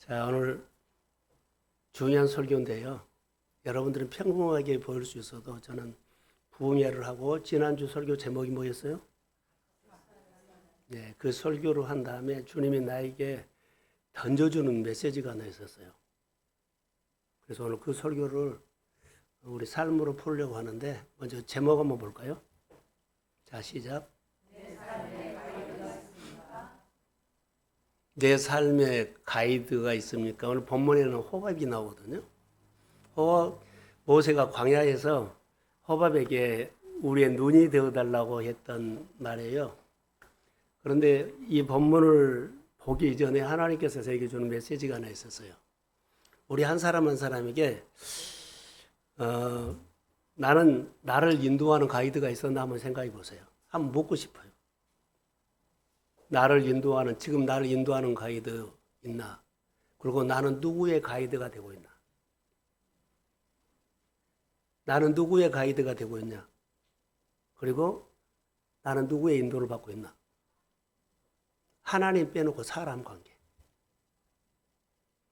자, 오늘 중요한 설교인데요. 여러분들은 평범하게 보일 수 있어도 저는 부흥회를 하고 지난주 설교 제목이 뭐였어요? 네, 그 설교를 한 다음에 주님이 나에게 던져주는 메시지가 하나 있었어요. 그래서 오늘 그 설교를 우리 삶으로 풀려고 하는데 먼저 제목 한번 볼까요? 자, 시작. 내 삶의 가이드가 있습니까? 오늘 본문에는 호밥이 나오거든요. 모세가 광야에서 호밥에게 우리의 눈이 되어달라고 했던 말이에요. 그런데 이 본문을 보기 이전에 하나님께서 저에게 주는 메시지가 하나 있었어요. 우리 한 사람 한 사람에게 나는 나를 인도하는 가이드가 있었나 한번 생각해 보세요. 한번 묻고 싶어요. 지금 나를 인도하는 가이드 있나? 그리고 나는 누구의 가이드가 되고 있나? 나는 누구의 가이드가 되고 있냐? 그리고 나는 누구의 인도를 받고 있나? 하나님 빼놓고 사람 관계.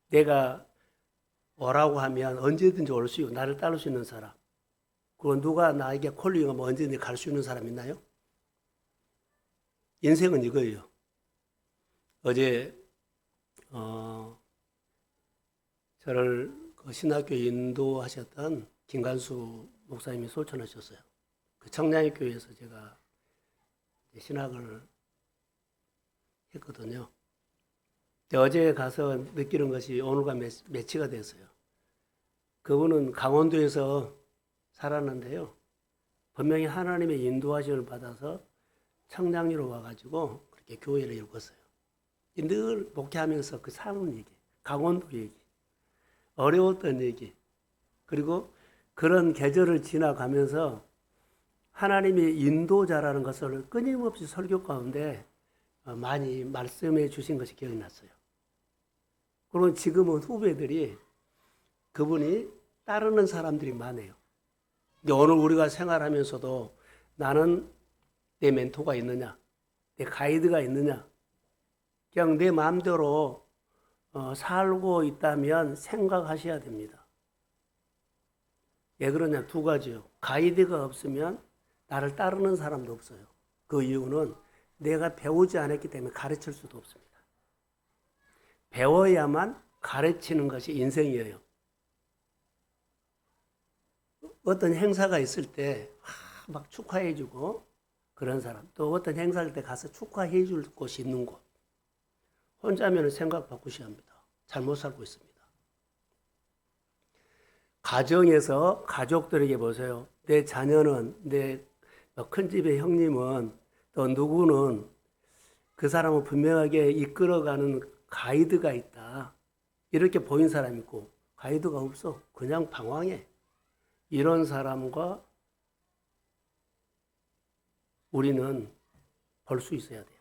내가 오라고 하면 언제든지 올 수 있고 나를 따를 수 있는 사람. 그리고 누가 나에게 콜링하면 언제든지 갈 수 있는 사람 있나요? 인생은 이거예요. 어제 저를 그 신학교 인도하셨던 김관수 목사님이 소천하셨어요. 그 청량리 교회에서 제가 신학을 했거든요. 어제 가서 느끼는 것이 오늘과 매치가 됐어요. 그분은 강원도에서 살았는데요. 분명히 하나님의 인도하심을 받아서 청량리로 와가지고 그렇게 교회를 일궜어요. 늘 목회하면서 그 사는 얘기, 강원도 얘기, 어려웠던 얘기, 그리고 그런 계절을 지나가면서 하나님의 인도자라는 것을 끊임없이 설교 가운데 많이 말씀해 주신 것이 기억이 났어요. 그리고 지금은 후배들이 그분이 따르는 사람들이 많아요. 근데 오늘 우리가 생활하면서도 나는 내 멘토가 있느냐, 내 가이드가 있느냐, 그냥 내 마음대로 살고 있다면 생각하셔야 됩니다. 왜 그러냐? 두 가지요. 가이드가 없으면 나를 따르는 사람도 없어요. 그 이유는 내가 배우지 않았기 때문에 가르칠 수도 없습니다. 배워야만 가르치는 것이 인생이에요. 어떤 행사가 있을 때 막 축하해주고 그런 사람, 또 어떤 행사할 때 가서 축하해줄 곳이 있는 곳. 혼자면 생각 바꾸셔야 합니다. 잘못 살고 있습니다. 가정에서 가족들에게 보세요. 내 자녀는, 내 큰 집의 형님은, 또 누구는 그 사람을 분명하게 이끌어가는 가이드가 있다. 이렇게 보인 사람이 있고 가이드가 없어. 그냥 방황해. 이런 사람과 우리는 볼 수 있어야 돼요.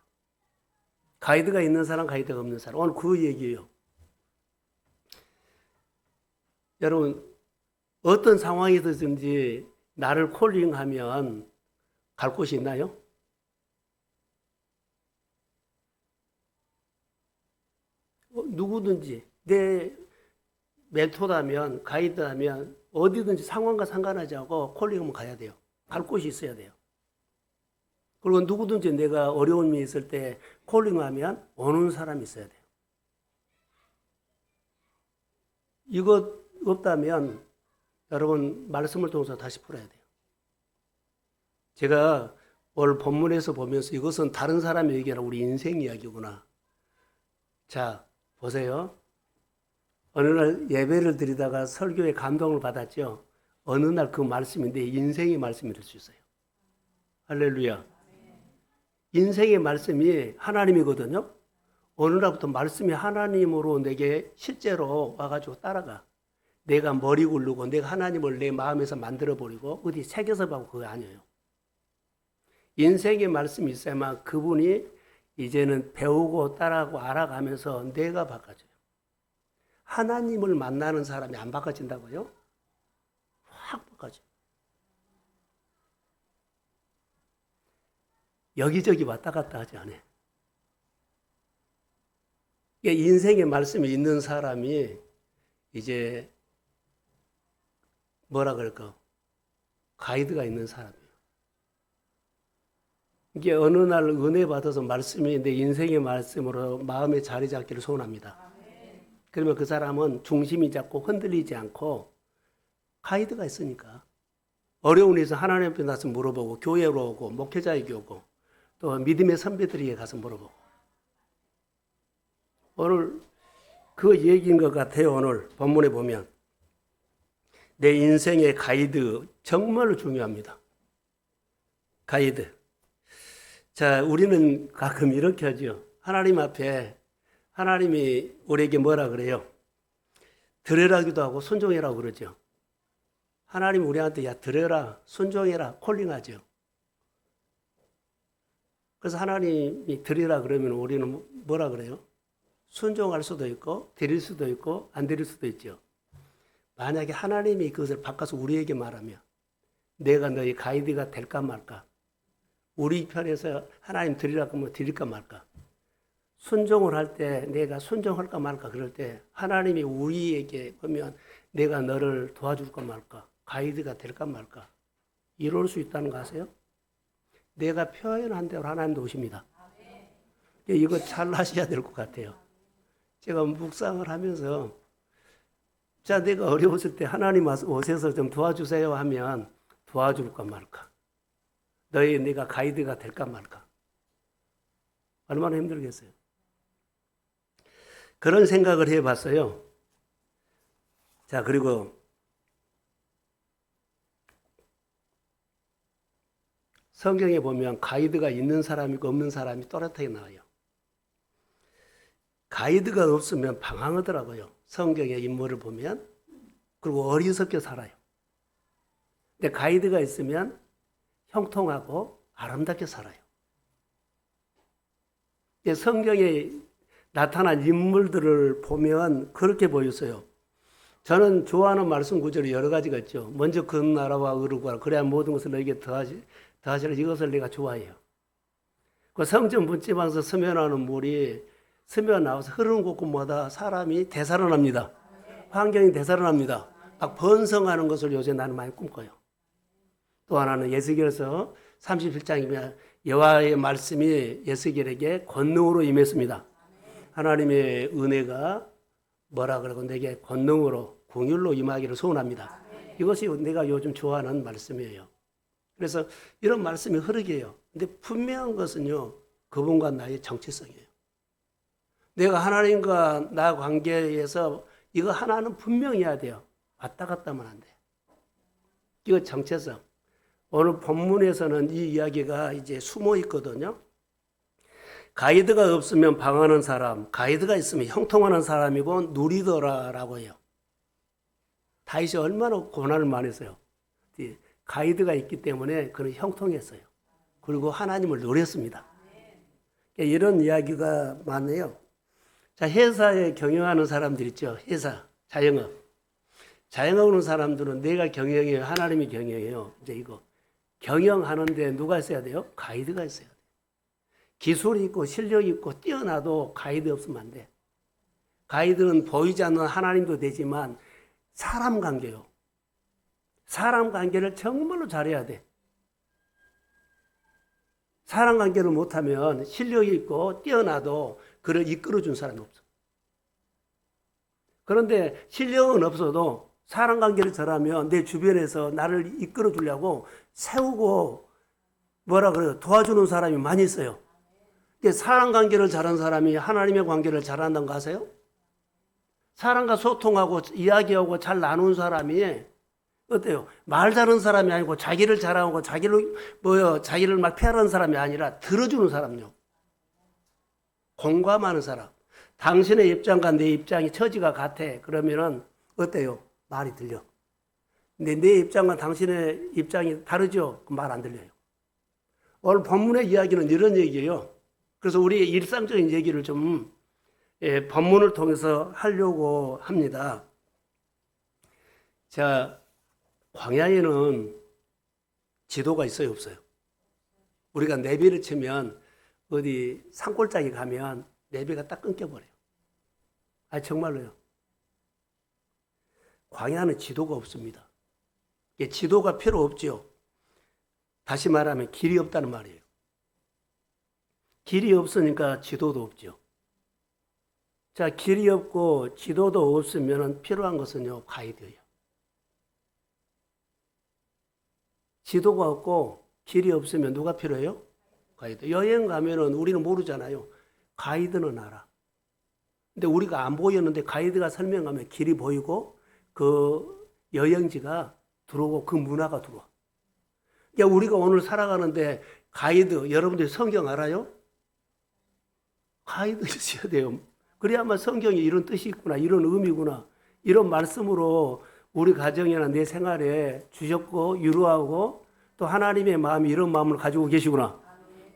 가이드가 있는 사람, 가이드가 없는 사람. 오늘 그 얘기예요. 여러분, 어떤 상황이든지 나를 콜링하면 갈 곳이 있나요? 누구든지 내 멘토라면 가이드라면 어디든지 상황과 상관하지 않고 콜링하면 가야 돼요. 갈 곳이 있어야 돼요. 그리고 누구든지 내가 어려움이 있을 때 콜링하면 오는 사람이 있어야 돼요. 이것 없다면 여러분 말씀을 통해서 다시 풀어야 돼요. 제가 오늘 본문에서 보면서 이것은 다른 사람의 얘기라 우리 인생 이야기구나. 자, 보세요. 어느 날 예배를 드리다가 설교에 감동을 받았죠. 어느 날 그 말씀이 내 인생의 말씀이 될 수 있어요. 할렐루야. 인생의 말씀이 하나님이거든요. 어느 날부터 말씀이 하나님으로 내게 실제로 와가지고 따라가. 내가 머리 굴르고 내가 하나님을 내 마음에서 만들어버리고 어디 새겨서 봐고 그거 아니에요. 인생의 말씀이 있어야만 그분이 이제는 배우고 따라하고 알아가면서 내가 바꿔져요. 하나님을 만나는 사람이 안 바꿔진다고요? 확 바꿔져요. 여기저기 왔다 갔다 하지 않아요. 이게 인생의 말씀이 있는 사람이 이제 뭐라 그럴까? 가이드가 있는 사람이에요. 이게 어느 날 은혜 받아서 말씀이 내 인생의 말씀으로 마음에 자리 잡기를 소원합니다. 그러면 그 사람은 중심이 잡고 흔들리지 않고 가이드가 있으니까 어려운 일에서 하나님 앞에 나서 물어보고 교회로 오고 목회자에게 오고 또 믿음의 선배들에게 가서 물어보고 오늘 그 얘기인 것 같아요. 오늘 본문에 보면 내 인생의 가이드 정말로 중요합니다. 가이드. 자, 우리는 가끔 이렇게 하죠. 하나님 앞에 하나님이 우리에게 뭐라 그래요? 들으라기도 하고 순종해라고 그러죠. 하나님 우리한테 야 들어라 순종해라 콜링하죠. 그래서 하나님이 드리라 그러면 우리는 뭐라 그래요? 순종할 수도 있고 드릴 수도 있고 안 드릴 수도 있죠. 만약에 하나님이 그것을 바꿔서 우리에게 말하면 내가 너희 가이드가 될까 말까? 우리 편에서 하나님 드리라고 하면 드릴까 말까? 순종을 할 때 내가 순종할까 말까 그럴 때 하나님이 우리에게 보면 내가 너를 도와줄까 말까? 가이드가 될까 말까? 이럴 수 있다는 거 아세요? 내가 표현한 대로 하나님도 오십니다. 이거 잘 하셔야 될 것 같아요. 제가 묵상을 하면서 자, 내가 어려웠을 때 하나님 오셔서 좀 도와주세요 하면 도와줄까 말까? 내가 가이드가 될까 말까? 얼마나 힘들겠어요. 그런 생각을 해봤어요. 자, 그리고 성경에 보면 가이드가 있는 사람이고 없는 사람이 또렷하게 나와요. 가이드가 없으면 방황하더라고요. 성경의 인물을 보면. 그리고 어리석게 살아요. 근데 가이드가 있으면 형통하고 아름답게 살아요. 성경에 나타난 인물들을 보면 그렇게 보였어요. 저는 좋아하는 말씀 구절이 여러 가지가 있죠. 먼저 그 나라와 의롭고 그래야 모든 것을 너에게 더하시라 이것을 내가 좋아해요. 그 성전 분집방에서 스며나는 물이 스며나와서 흐르는 곳곳마다 사람이 되살아납니다. 환경이 되살아납니다. 막 번성하는 것을 요새 나는 많이 꿈꿔요. 또 하나는 에스겔서 37장이면 여호와의 말씀이 에스겔에게 권능으로 임했습니다. 하나님의 은혜가 뭐라 그러고 내게 권능으로 긍휼로 임하기를 소원합니다. 이것이 내가 요즘 좋아하는 말씀이에요. 그래서 이런 말씀이 흐르게 해요. 근데 분명한 것은요, 그분과 나의 정체성이에요. 내가 하나님과 나 관계에서 이거 하나는 분명해야 돼요. 왔다 갔다 하면 안 돼. 이거 정체성. 오늘 본문에서는 이 이야기가 이제 숨어 있거든요. 가이드가 없으면 방황하는 사람, 가이드가 있으면 형통하는 사람이고 누리더라라고 해요. 다윗이 얼마나 고난을 많이 했어요. 가이드가 있기 때문에 그는 형통했어요. 그리고 하나님을 누렸습니다. 이런 이야기가 많네요. 자, 회사에 경영하는 사람들 있죠. 회사, 자영업. 자영업하는 사람들은 내가 경영해요. 하나님이 경영해요. 이제 이거. 경영하는데 누가 있어야 돼요? 가이드가 있어야 돼요. 기술이 있고 실력이 있고 뛰어나도 가이드 없으면 안 돼. 가이드는 보이지 않는 하나님도 되지만 사람 관계요. 사람 관계를 정말로 잘해야 돼. 사람 관계를 못하면 실력이 있고 뛰어나도 그를 이끌어준 사람이 없어. 그런데 실력은 없어도 사람 관계를 잘하면 내 주변에서 나를 이끌어주려고 세우고 뭐라 그래요? 도와주는 사람이 많이 있어요. 사람 관계를 잘하는 사람이 하나님의 관계를 잘한다는 거 아세요? 사람과 소통하고 이야기하고 잘 나누는 사람이 어때요? 말 잘하는 사람이 아니고 자기를 자랑하고 자기를 막 피하는 사람이 아니라 들어주는 사람요. 공감하는 사람. 당신의 입장과 내 입장이 처지가 같아. 그러면은 어때요? 말이 들려. 근데 내 입장과 당신의 입장이 다르죠? 말 안 들려요. 오늘 본문의 이야기는 이런 얘기예요. 그래서 우리의 일상적인 얘기를 좀 본문을 통해서 하려고 합니다. 자, 광야에는 지도가 있어요, 없어요? 우리가 내비를 치면 어디 산골짜기 가면 내비가 딱 끊겨버려요. 정말로요. 광야는 지도가 없습니다. 지도가 필요 없죠. 다시 말하면 길이 없다는 말이에요. 길이 없으니까 지도도 없죠. 자, 길이 없고 지도도 없으면 필요한 것은요, 가이드예요. 지도가 없고 길이 없으면 누가 필요해요? 가이드. 여행 가면은 우리는 모르잖아요. 가이드는 알아. 근데 우리가 안 보였는데 가이드가 설명하면 길이 보이고 그 여행지가 들어오고 그 문화가 들어와. 그러니까 우리가 오늘 살아가는데 가이드, 여러분들이 성경 알아요? 가이드 있어야 돼요. 그래야만 성경이 이런 뜻이 있구나, 이런 의미구나, 이런 말씀으로 우리 가정이나 내 생활에 주셨고 유로하고 또 하나님의 마음이 이런 마음을 가지고 계시구나,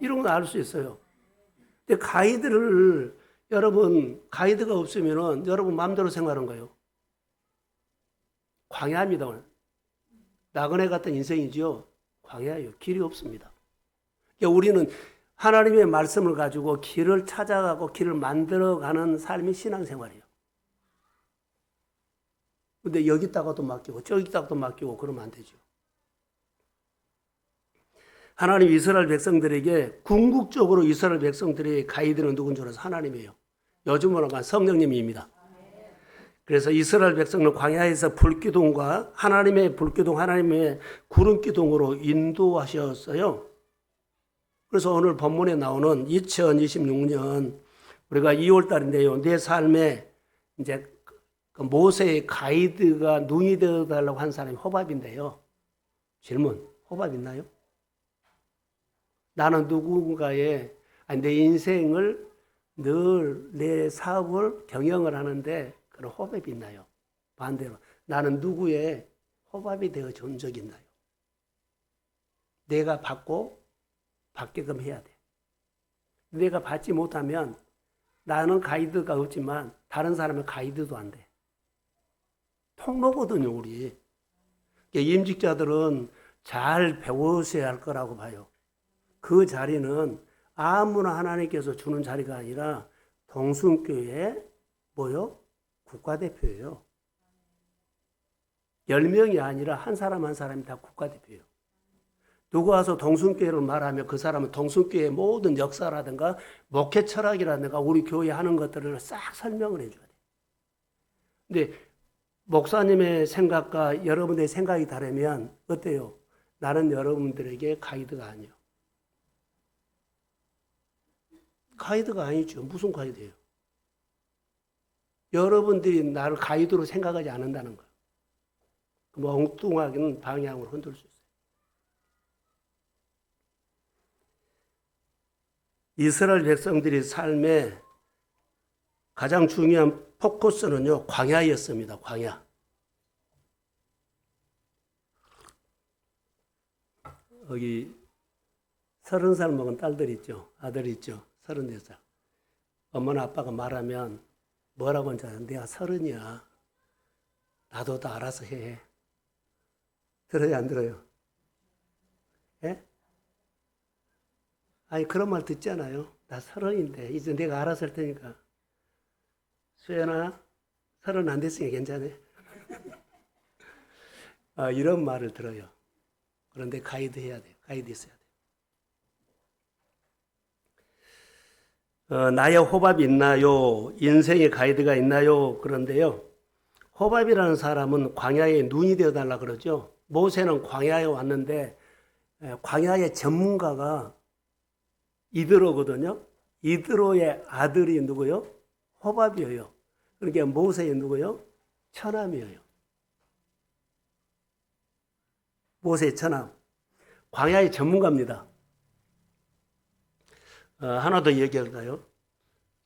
이런 걸 알 수 있어요. 근데 가이드를 여러분, 가이드가 없으면은 여러분 마음대로 생활하는 거예요. 광야입니다. 나그네 같은 인생이지요. 광야예요. 길이 없습니다. 그러니까 우리는 하나님의 말씀을 가지고 길을 찾아가고 길을 만들어가는 삶이 신앙생활이에요. 근데 여기다가도 맡기고 저기다가도 맡기고 그러면 안 되죠. 하나님 이스라엘 백성들에게 궁극적으로 이스라엘 백성들의 가이드는 누군 줄 알아서 하나님이에요. 요즘으로 간 성령님입니다. 그래서 이스라엘 백성은 광야에서 불기둥과 하나님의 불기둥, 하나님의 구름기둥으로 인도하셨어요. 그래서 오늘 본문에 나오는 2026년 우리가 2월 달인데요. 내 삶에 이제 그 모세의 가이드가 눈이 되어달라고 한 사람이 호밥인데요. 질문, 호밥 있나요? 나는 누군가의, 내 인생을 늘 내 사업을 경영을 하는데 그런 호밥이 있나요? 반대로 나는 누구의 호밥이 되어 준 적이 있나요? 내가 받고 받게끔 해야 돼. 내가 받지 못하면 나는 가이드가 없지만 다른 사람은 가이드도 안 돼. 통로거든요, 우리. 임직자들은 잘 배우셔야 할 거라고 봐요. 그 자리는 아무나 하나님께서 주는 자리가 아니라 동순교회 뭐요? 국가대표예요. 10명이 아니라 한 사람 한 사람이 다 국가대표예요. 누구 와서 동순교회를 말하면 그 사람은 동순교회의 모든 역사라든가 목회 철학이라든가 우리 교회 하는 것들을 싹 설명을 해줘야 돼. 근데 목사님의 생각과 여러분의 생각이 다르면 어때요? 나는 여러분들에게 가이드가 아니에요. 가이드가 아니죠. 무슨 가이드예요? 여러분들이 나를 가이드로 생각하지 않는다는 거예요. 뭐 엉뚱하게는 방향으로 흔들 수 있어요. 이스라엘 백성들의 삶에 가장 중요한 포커스는요, 광야였습니다. 광야. 여기 30살 먹은 딸들 있죠. 아들 있죠. 34살. 엄마나 아빠가 말하면 뭐라고 하잖아요. 내가 30이야. 나도 다 알아서 해. 들어요, 안 들어요? 예? 아니, 그런 말 듣잖아요. 나 30인데, 이제 내가 알아서 할 테니까. 수연아, 30 안 됐으니까 괜찮아. 이런 말을 들어요. 그런데 가이드 해야 돼요. 가이드 있어야 돼요. 나의 호밥이 있나요? 인생의 가이드가 있나요? 그런데요. 호밥이라는 사람은 광야에 눈이 되어달라 그러죠. 모세는 광야에 왔는데 광야의 전문가가 이드로거든요. 이드로의 아들이 누구요? 호밥이에요. 그러니까 모세의 누구요? 처남이에요. 모세의 처남. 광야의 전문가입니다. 하나 더 얘기할까요?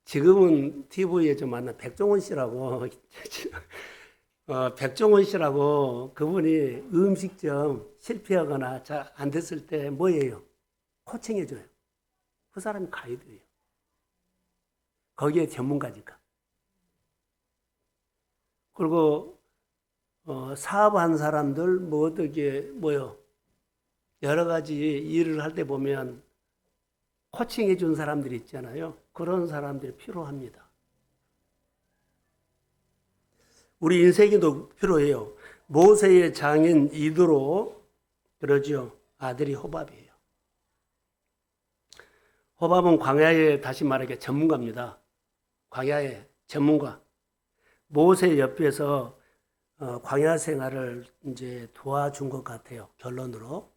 지금은 TV에 좀 만난 백종원 씨라고, 백종원 씨라고 그분이 음식점 실패하거나 잘 안 됐을 때 뭐예요? 코칭해줘요. 그 사람이 가이드예요. 거기에 전문가니까. 그리고 사업한 사람들 뭐 어떻게 뭐요? 여러 가지 일을 할 때 보면 코칭해 준 사람들이 있잖아요. 그런 사람들이 필요합니다. 우리 인생에도 필요해요. 모세의 장인 이드로, 그러죠. 아들이 호밥이에요. 호밥은 광야의 다시 말하기에 전문가입니다. 광야의 전문가. 모세 옆에서 광야 생활을 이제 도와준 것 같아요. 결론으로.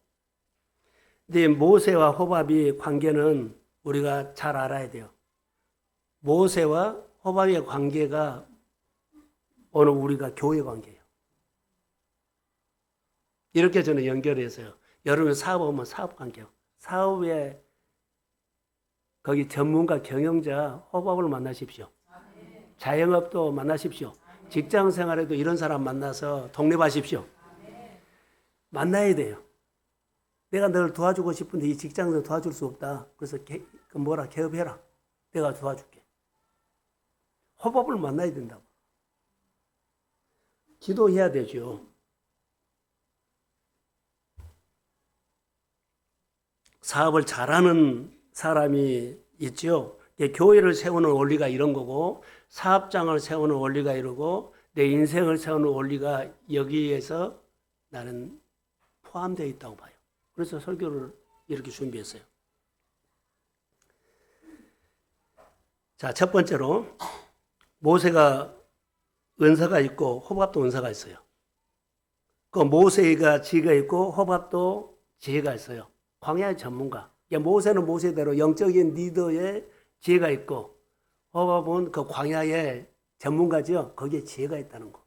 근데 모세와 호밥이 관계는 우리가 잘 알아야 돼요. 모세와 호밥의 관계가 오늘 우리가 교회 관계예요. 이렇게 저는 연결해서요. 여러분 사업하면 사업 관계요. 사업에 거기 전문가 경영자 호밥을 만나십시오. 자영업도 만나십시오. 직장 생활에도 이런 사람 만나서 독립하십시오. 만나야 돼요. 내가 너를 도와주고 싶은데 이 직장에서 도와줄 수 없다. 그래서 개업해라. 내가 도와줄게. 호밥을 만나야 된다고. 기도해야 되죠. 사업을 잘하는 사람이 있죠. 교회를 세우는 원리가 이런 거고, 사업장을 세우는 원리가 이러고, 내 인생을 세우는 원리가 여기에서 나는 포함되어 있다고 봐요. 그래서 설교를 이렇게 준비했어요. 자, 첫 번째로 모세가 은사가 있고 호밥도 은사가 있어요. 그 모세가 지혜가 있고 호밥도 지혜가 있어요. 광야의 전문가. 모세는 모세대로 영적인 리더의 지혜가 있고 호밥은 그 광야의 전문가죠. 거기에 지혜가 있다는 거.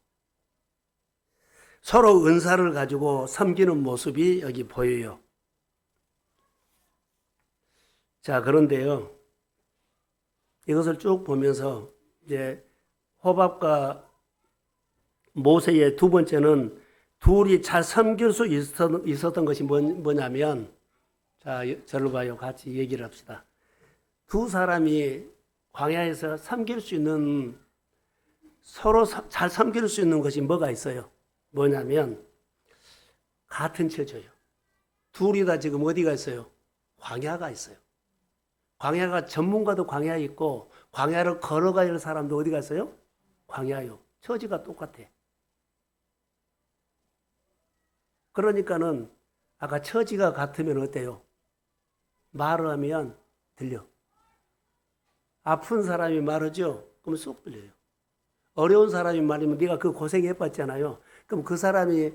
서로 은사를 가지고 섬기는 모습이 여기 보여요. 자, 그런데요. 이것을 쭉 보면서 이제 호밥과 모세의 두 번째는 둘이 잘 섬길 수 있었던 것이 뭐냐면, 자, 저를 봐요. 같이 얘기를 합시다. 두 사람이 광야에서 섬길 수 있는, 서로 잘 섬길 수 있는 것이 뭐가 있어요? 뭐냐면 같은 처지예요. 둘이 다 지금 어디가 있어요? 광야가 있어요. 광야가 전문가도 광야에 있고 광야를 걸어가야 할 사람도 어디가 있어요? 광야요. 처지가 똑같아. 그러니까는 아까 처지가 같으면 어때요? 말을 하면 들려. 아픈 사람이 말하죠? 그럼 쏙 들려요. 어려운 사람이 말하면 네가 그 고생해봤잖아요. 그럼 그 사람이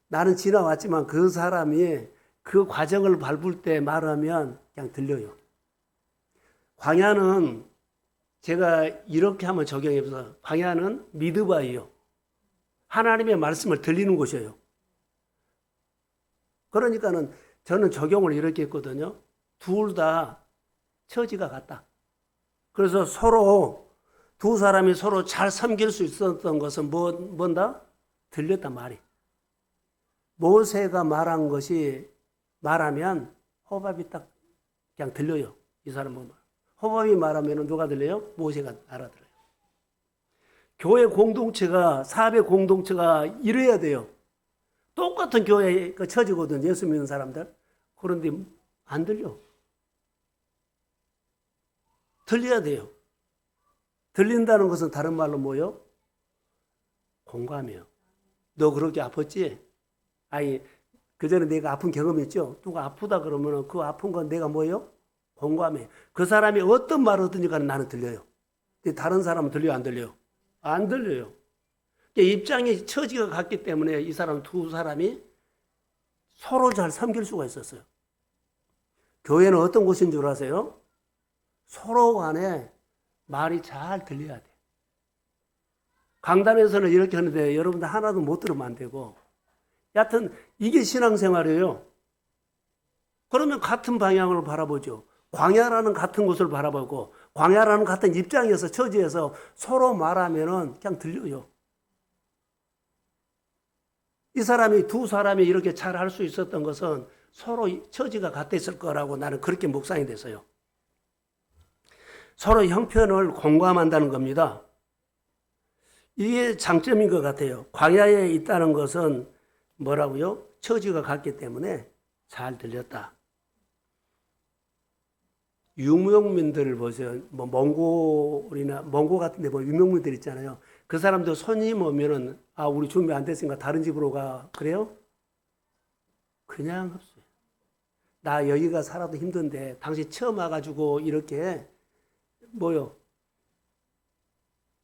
나는 지나왔지만 그 사람이 그 과정을 밟을 때 말하면 그냥 들려요. 광야는 제가 이렇게 한번 적용해서 광야는 미드바예요. 하나님의 말씀을 들리는 곳이에요. 그러니까는 저는 적용을 이렇게 했거든요. 둘 다 처지가 같다. 그래서 서로 두 사람이 서로 잘 섬길 수 있었던 것은 뭔다? 들렸단 말이. 모세가 말한 것이 말하면 호밥이 딱 그냥 들려요. 이 사람은 호밥이 말하면 누가 들려요? 모세가 알아들어요. 교회 공동체가 사회 공동체가 이래야 돼요. 똑같은 교회 그 처지거든. 예수 믿는 사람들. 그런데 안 들려. 들려야 돼요. 들린다는 것은 다른 말로 뭐요? 공감이요. 너 그렇게 아팠지? 아니, 그전에 내가 아픈 경험이 있죠? 누가 아프다 그러면 그 아픈 건 내가 뭐요? 공감해. 그 사람이 어떤 말을 듣니까 나는 들려요. 근데 다른 사람은 들려요? 안 들려요? 안 들려요. 입장이 처지가 같기 때문에 이 사람 두 사람이 서로 잘 섬길 수가 있었어요. 교회는 어떤 곳인 줄 아세요? 서로 간에 말이 잘 들려야 돼. 강단에서는 이렇게 하는데 여러분들 하나도 못 들으면 안 되고, 여하튼 이게 신앙생활이에요. 그러면 같은 방향을 바라보죠. 광야라는 같은 곳을 바라보고 광야라는 같은 입장에서 처지에서 서로 말하면은 그냥 들려요. 이 사람이 두 사람이 이렇게 잘 할 수 있었던 것은 서로 처지가 같았을 거라고 나는 그렇게 묵상이 됐어요. 서로 형편을 공감한다는 겁니다. 이게 장점인 것 같아요. 광야에 있다는 것은 뭐라고요? 처지가 같기 때문에 잘 들렸다. 유목민들을 보세요. 뭐 몽골 같은 데 보면 유목민들 있잖아요. 그 사람도 손님 오면은 우리 준비 안 됐으니까 다른 집으로 가. 그래요? 그냥 없어요. 나 여기가 살아도 힘든데 당신 처음 와가지고 이렇게 뭐요?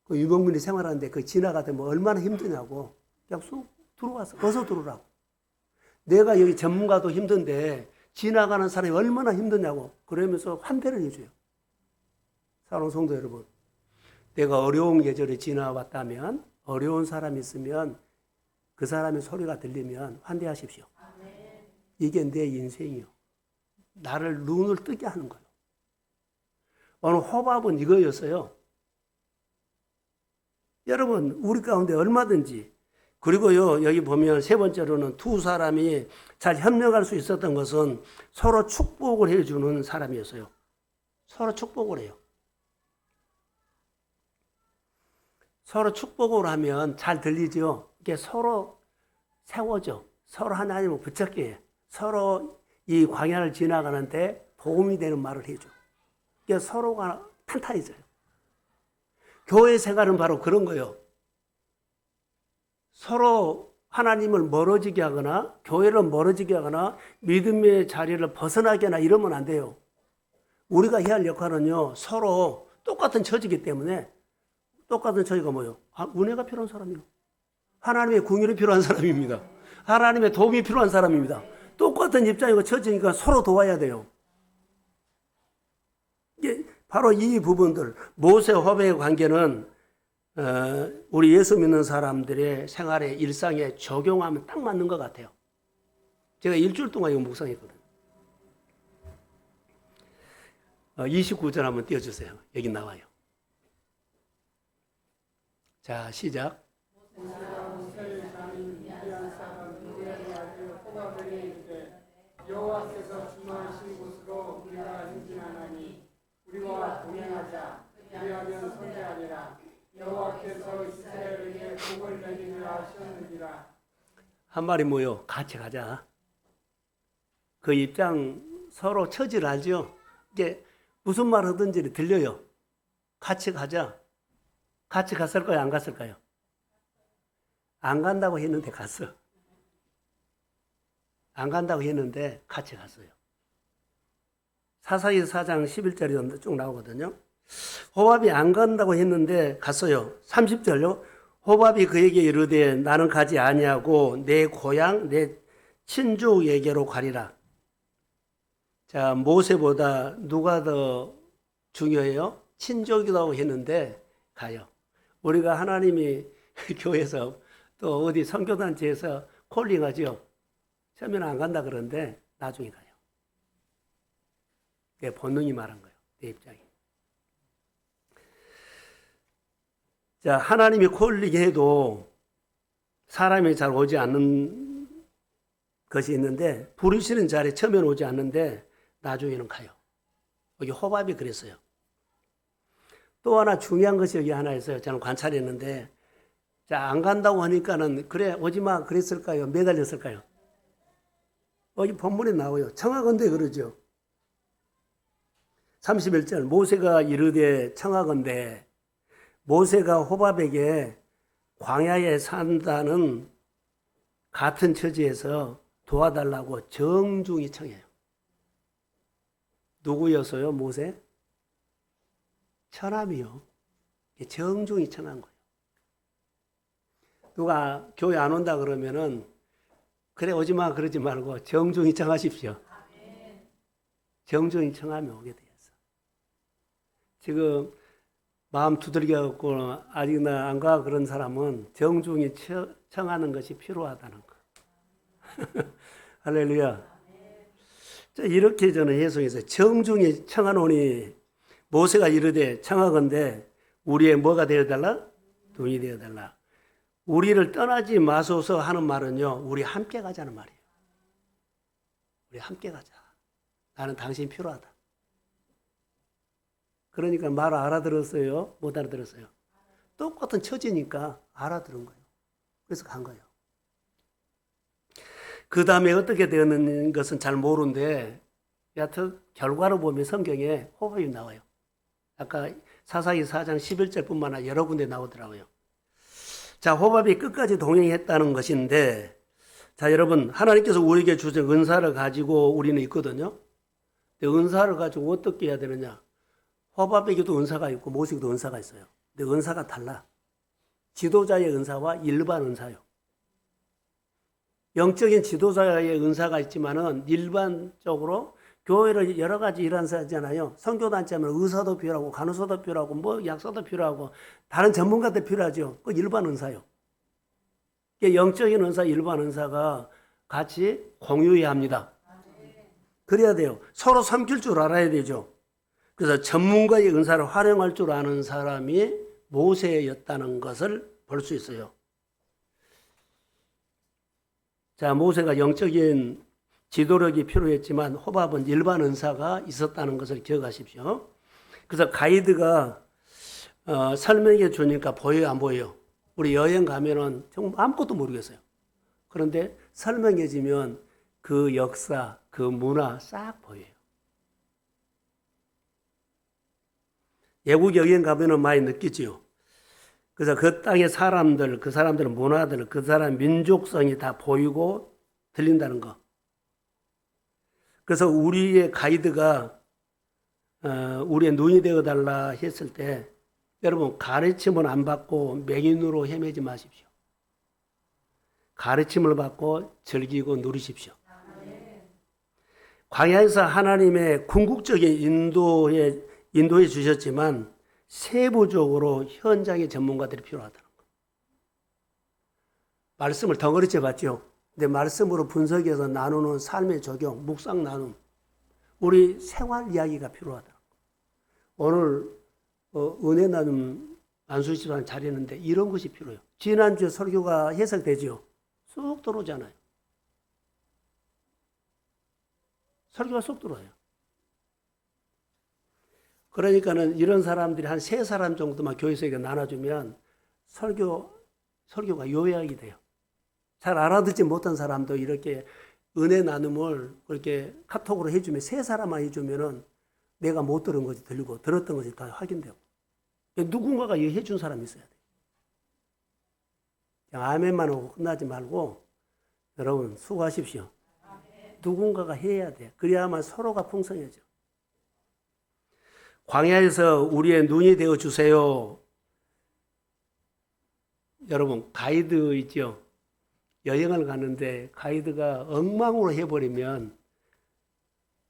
그 유목민이 생활하는데 그 지나가다 뭐 얼마나 힘드냐고. 그냥 쑥 들어와서 어서 들어오라고. 내가 여기 전문가도 힘든데 지나가는 사람이 얼마나 힘드냐고. 그러면서 환대를 해줘요. 사랑하는 성도 여러분, 내가 어려운 계절에 지나왔다면 어려운 사람이 있으면 그 사람의 소리가 들리면 환대하십시오. 이게 내 인생이요. 나를 눈을 뜨게 하는 거예요. 오늘 호밥은 이거였어요. 여러분, 우리 가운데 얼마든지, 그리고요, 여기 보면 세 번째로는 두 사람이 잘 협력할 수 있었던 것은 서로 축복을 해주는 사람이었어요. 서로 축복을 해요. 서로 축복을 하면 잘 들리죠? 이게 서로 세워져. 서로 하나님을 붙잡게 해. 서로 이 광야를 지나가는데 도움이 되는 말을 해줘. 이게 서로가 탄탄해져요. 교회 생활은 바로 그런 거예요. 서로 하나님을 멀어지게 하거나 교회를 멀어지게 하거나 믿음의 자리를 벗어나게 하나 이러면 안 돼요. 우리가 해야 할 역할은요. 서로 똑같은 처지이기 때문에 똑같은 처지가 뭐예요? 은혜가 필요한 사람이요. 하나님의 긍휼이 필요한 사람입니다. 하나님의 도움이 필요한 사람입니다. 똑같은 입장이고 처지니까 서로 도와야 돼요. 이게 바로 이 부분들, 모세 호박의 관계는 우리 예수 믿는 사람들의 생활에 일상에 적용하면 딱 맞는 것 같아요. 제가 일주일 동안 이거 묵상했거든요. 29절 한번 띄워주세요. 여기 나와요. 자, 시작. 여호와께서 주마하신 곳으로 우리가 행진하나니 우리와 동행하자. 그리하면 선대하리라. 여호와께서 이스라엘에게 복을 내리리라 하셨느니라. 한 말이 뭐요? 같이 가자. 그 입장 서로 처지를 알죠? 이제 무슨 말 하든지 들려요. 같이 가자. 같이 갔을까요? 안 갔을까요? 안 간다고 했는데 갔어. 안 간다고 했는데 같이 갔어요. 사사기 4장 11절이 쭉 나오거든요. 호밥이 안 간다고 했는데 갔어요. 30절요. 호밥이 그에게 이르되 나는 가지 아니하고 내 고향 내 친족에게로 가리라. 자, 모세보다 누가 더 중요해요? 친족이라고 했는데 가요. 우리가 하나님이 교회에서 또 어디 선교단체에서 콜링하죠. 처음에는 안 간다 그러는데 나중에 가요. 그게 본능이 말한 거예요. 내 입장이. 자, 하나님이 콜링해도 사람이 잘 오지 않는 것이 있는데 부르시는 자리에 처음에는 오지 않는데 나중에는 가요. 여기 호밥이 그랬어요. 또 하나 중요한 것이 여기 하나 있어요. 저는 관찰했는데 자, 안 간다고 하니까는 그래 오지 마 그랬을까요? 매달렸을까요? 여기 본문에 나와요. 청하건대 그러죠. 31절 모세가 이르되 청하건대 모세가 호밥에게 광야에 산다는 같은 처지에서 도와달라고 정중히 청해요. 누구였어요? 모세? 처남이요. 정중히 청한 거예요. 누가 교회 안 온다 그러면은 그래 오지 마 그러지 말고 정중히 청하십시오. 정중히 청하면 오게 되었어. 지금 마음 두들겨 갖고 아직 나 안 가 그런 사람은 정중히 청하는 것이 필요하다는 거. 할렐루야. 자, 이렇게 저는 해석해서 정중히 청하노니 모세가 이르되 청하건대 우리의 뭐가 되어달라? 동이 되어달라. 우리를 떠나지 마소서 하는 말은요. 우리 함께 가자는 말이에요. 우리 함께 가자. 나는 당신이 필요하다. 그러니까 말 알아들었어요? 못 알아들었어요? 똑같은 처지니까 알아들은 거예요. 그래서 간 거예요. 그 다음에 어떻게 되었는 것은 잘 모르는데 여하튼 결과로 보면 성경에 호흡이 나와요. 아까 사사기 4장 11절뿐만 아니라 여러 군데 나오더라고요. 자, 호밥이 끝까지 동행했다는 것인데, 자, 여러분, 하나님께서 우리에게 주신 은사를 가지고 우리는 있거든요. 근데 은사를 가지고 어떻게 해야 되느냐? 호밥에게도 은사가 있고 모세에게도 은사가 있어요. 근데 은사가 달라. 지도자의 은사와 일반 은사요. 영적인 지도자의 은사가 있지만은 일반적으로 교회를 여러 가지 일하는 사람이잖아요. 선교단체 하면 의사도 필요하고 간호사도 필요하고 뭐 약사도 필요하고 다른 전문가도 필요하죠. 그 일반 은사요. 영적인 은사, 일반 은사가 같이 공유해야 합니다. 그래야 돼요. 서로 섬길 줄 알아야 되죠. 그래서 전문가의 은사를 활용할 줄 아는 사람이 모세였다는 것을 볼 수 있어요. 자, 모세가 영적인 지도력이 필요했지만 호밥은 일반 은사가 있었다는 것을 기억하십시오. 그래서 가이드가 설명해 주니까 보여요, 안 보여요? 우리 여행 가면은 정말 아무것도 모르겠어요. 그런데 설명해 주면 그 역사, 그 문화 싹 보여요. 외국 여행 가면은 많이 느끼지요. 그래서 그 땅의 사람들, 그 사람들의 문화들, 그 사람 민족성이 다 보이고 들린다는 거. 그래서 우리의 가이드가 우리의 눈이 되어달라 했을 때 여러분 가르침은 안 받고 맹인으로 헤매지 마십시오. 가르침을 받고 즐기고 누리십시오. 광야에서 하나님의 궁극적인 인도해 주셨지만 세부적으로 현장의 전문가들이 필요하다는 거. 말씀을 덩어리째 봤죠. 근데 말씀으로 분석해서 나누는 삶의 적용, 묵상 나눔, 우리 생활 이야기가 필요하다. 오늘 은혜 나눔 안수시간 잘했는데 이런 것이 필요해요. 지난주에 설교가 해석되죠. 쑥 들어오잖아요. 설교가 쑥 들어와요. 그러니까는 이런 사람들이 한 3사람 정도만 교회에서 나눠주면 설교가 요약이 돼요. 잘 알아듣지 못한 사람도 이렇게 은혜 나눔을 그렇게 카톡으로 해주면 3사람만 해주면은 내가 못 들은 것이 들리고 들었던 것이 다 확인되고 누군가가 해준 사람이 있어야 돼요. 그냥 아멘만 하고 끝나지 말고 여러분 수고하십시오. 누군가가 해야 돼. 그래야만 서로가 풍성해져. 광야에서 우리의 눈이 되어 주세요. 여러분 가이드 있죠. 여행을 가는데 가이드가 엉망으로 해버리면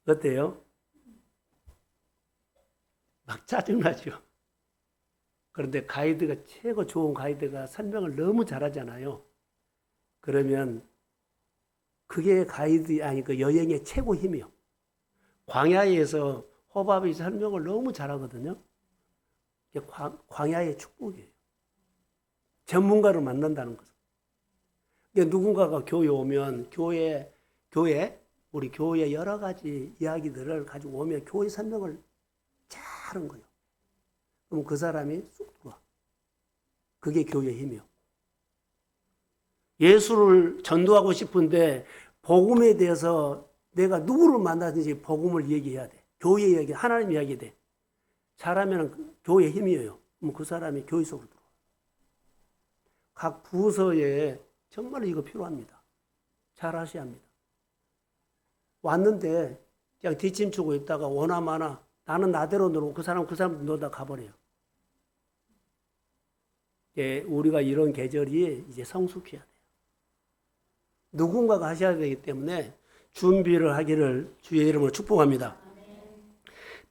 어때요? 막 짜증나죠. 그런데 가이드가 최고 좋은 가이드가 설명을 너무 잘하잖아요. 그러면 그게 그 여행의 최고 힘이요. 광야에서 호밥이 설명을 너무 잘하거든요. 이게 광야의 축복이에요. 전문가를 만난다는 거죠. 누군가가 교회 오면 우리 교회 여러 가지 이야기들을 가지고 오면 교회 설명을 잘하는 거예요. 그럼 그 사람이 쑥 들어와. 그게 교회의 힘이요. 예수를 전도하고 싶은데 복음에 대해서 내가 누구를 만나든지 복음을 얘기해야 돼. 교회 이야기, 하나님 이야기 돼. 잘하면 교회의 힘이에요. 그럼 그 사람이 교회 속으로 들어와. 각 부서에 정말 이거 필요합니다. 잘 하셔야 합니다. 왔는데 그냥 뒷짐치고 있다가 원하마나 나는 나대로 놀고 그 사람 놀다 가버려요. 우리가 이런 계절이 이제 성숙해야 돼요. 누군가가 하셔야 되기 때문에 준비를 하기를 주의 이름으로 축복합니다.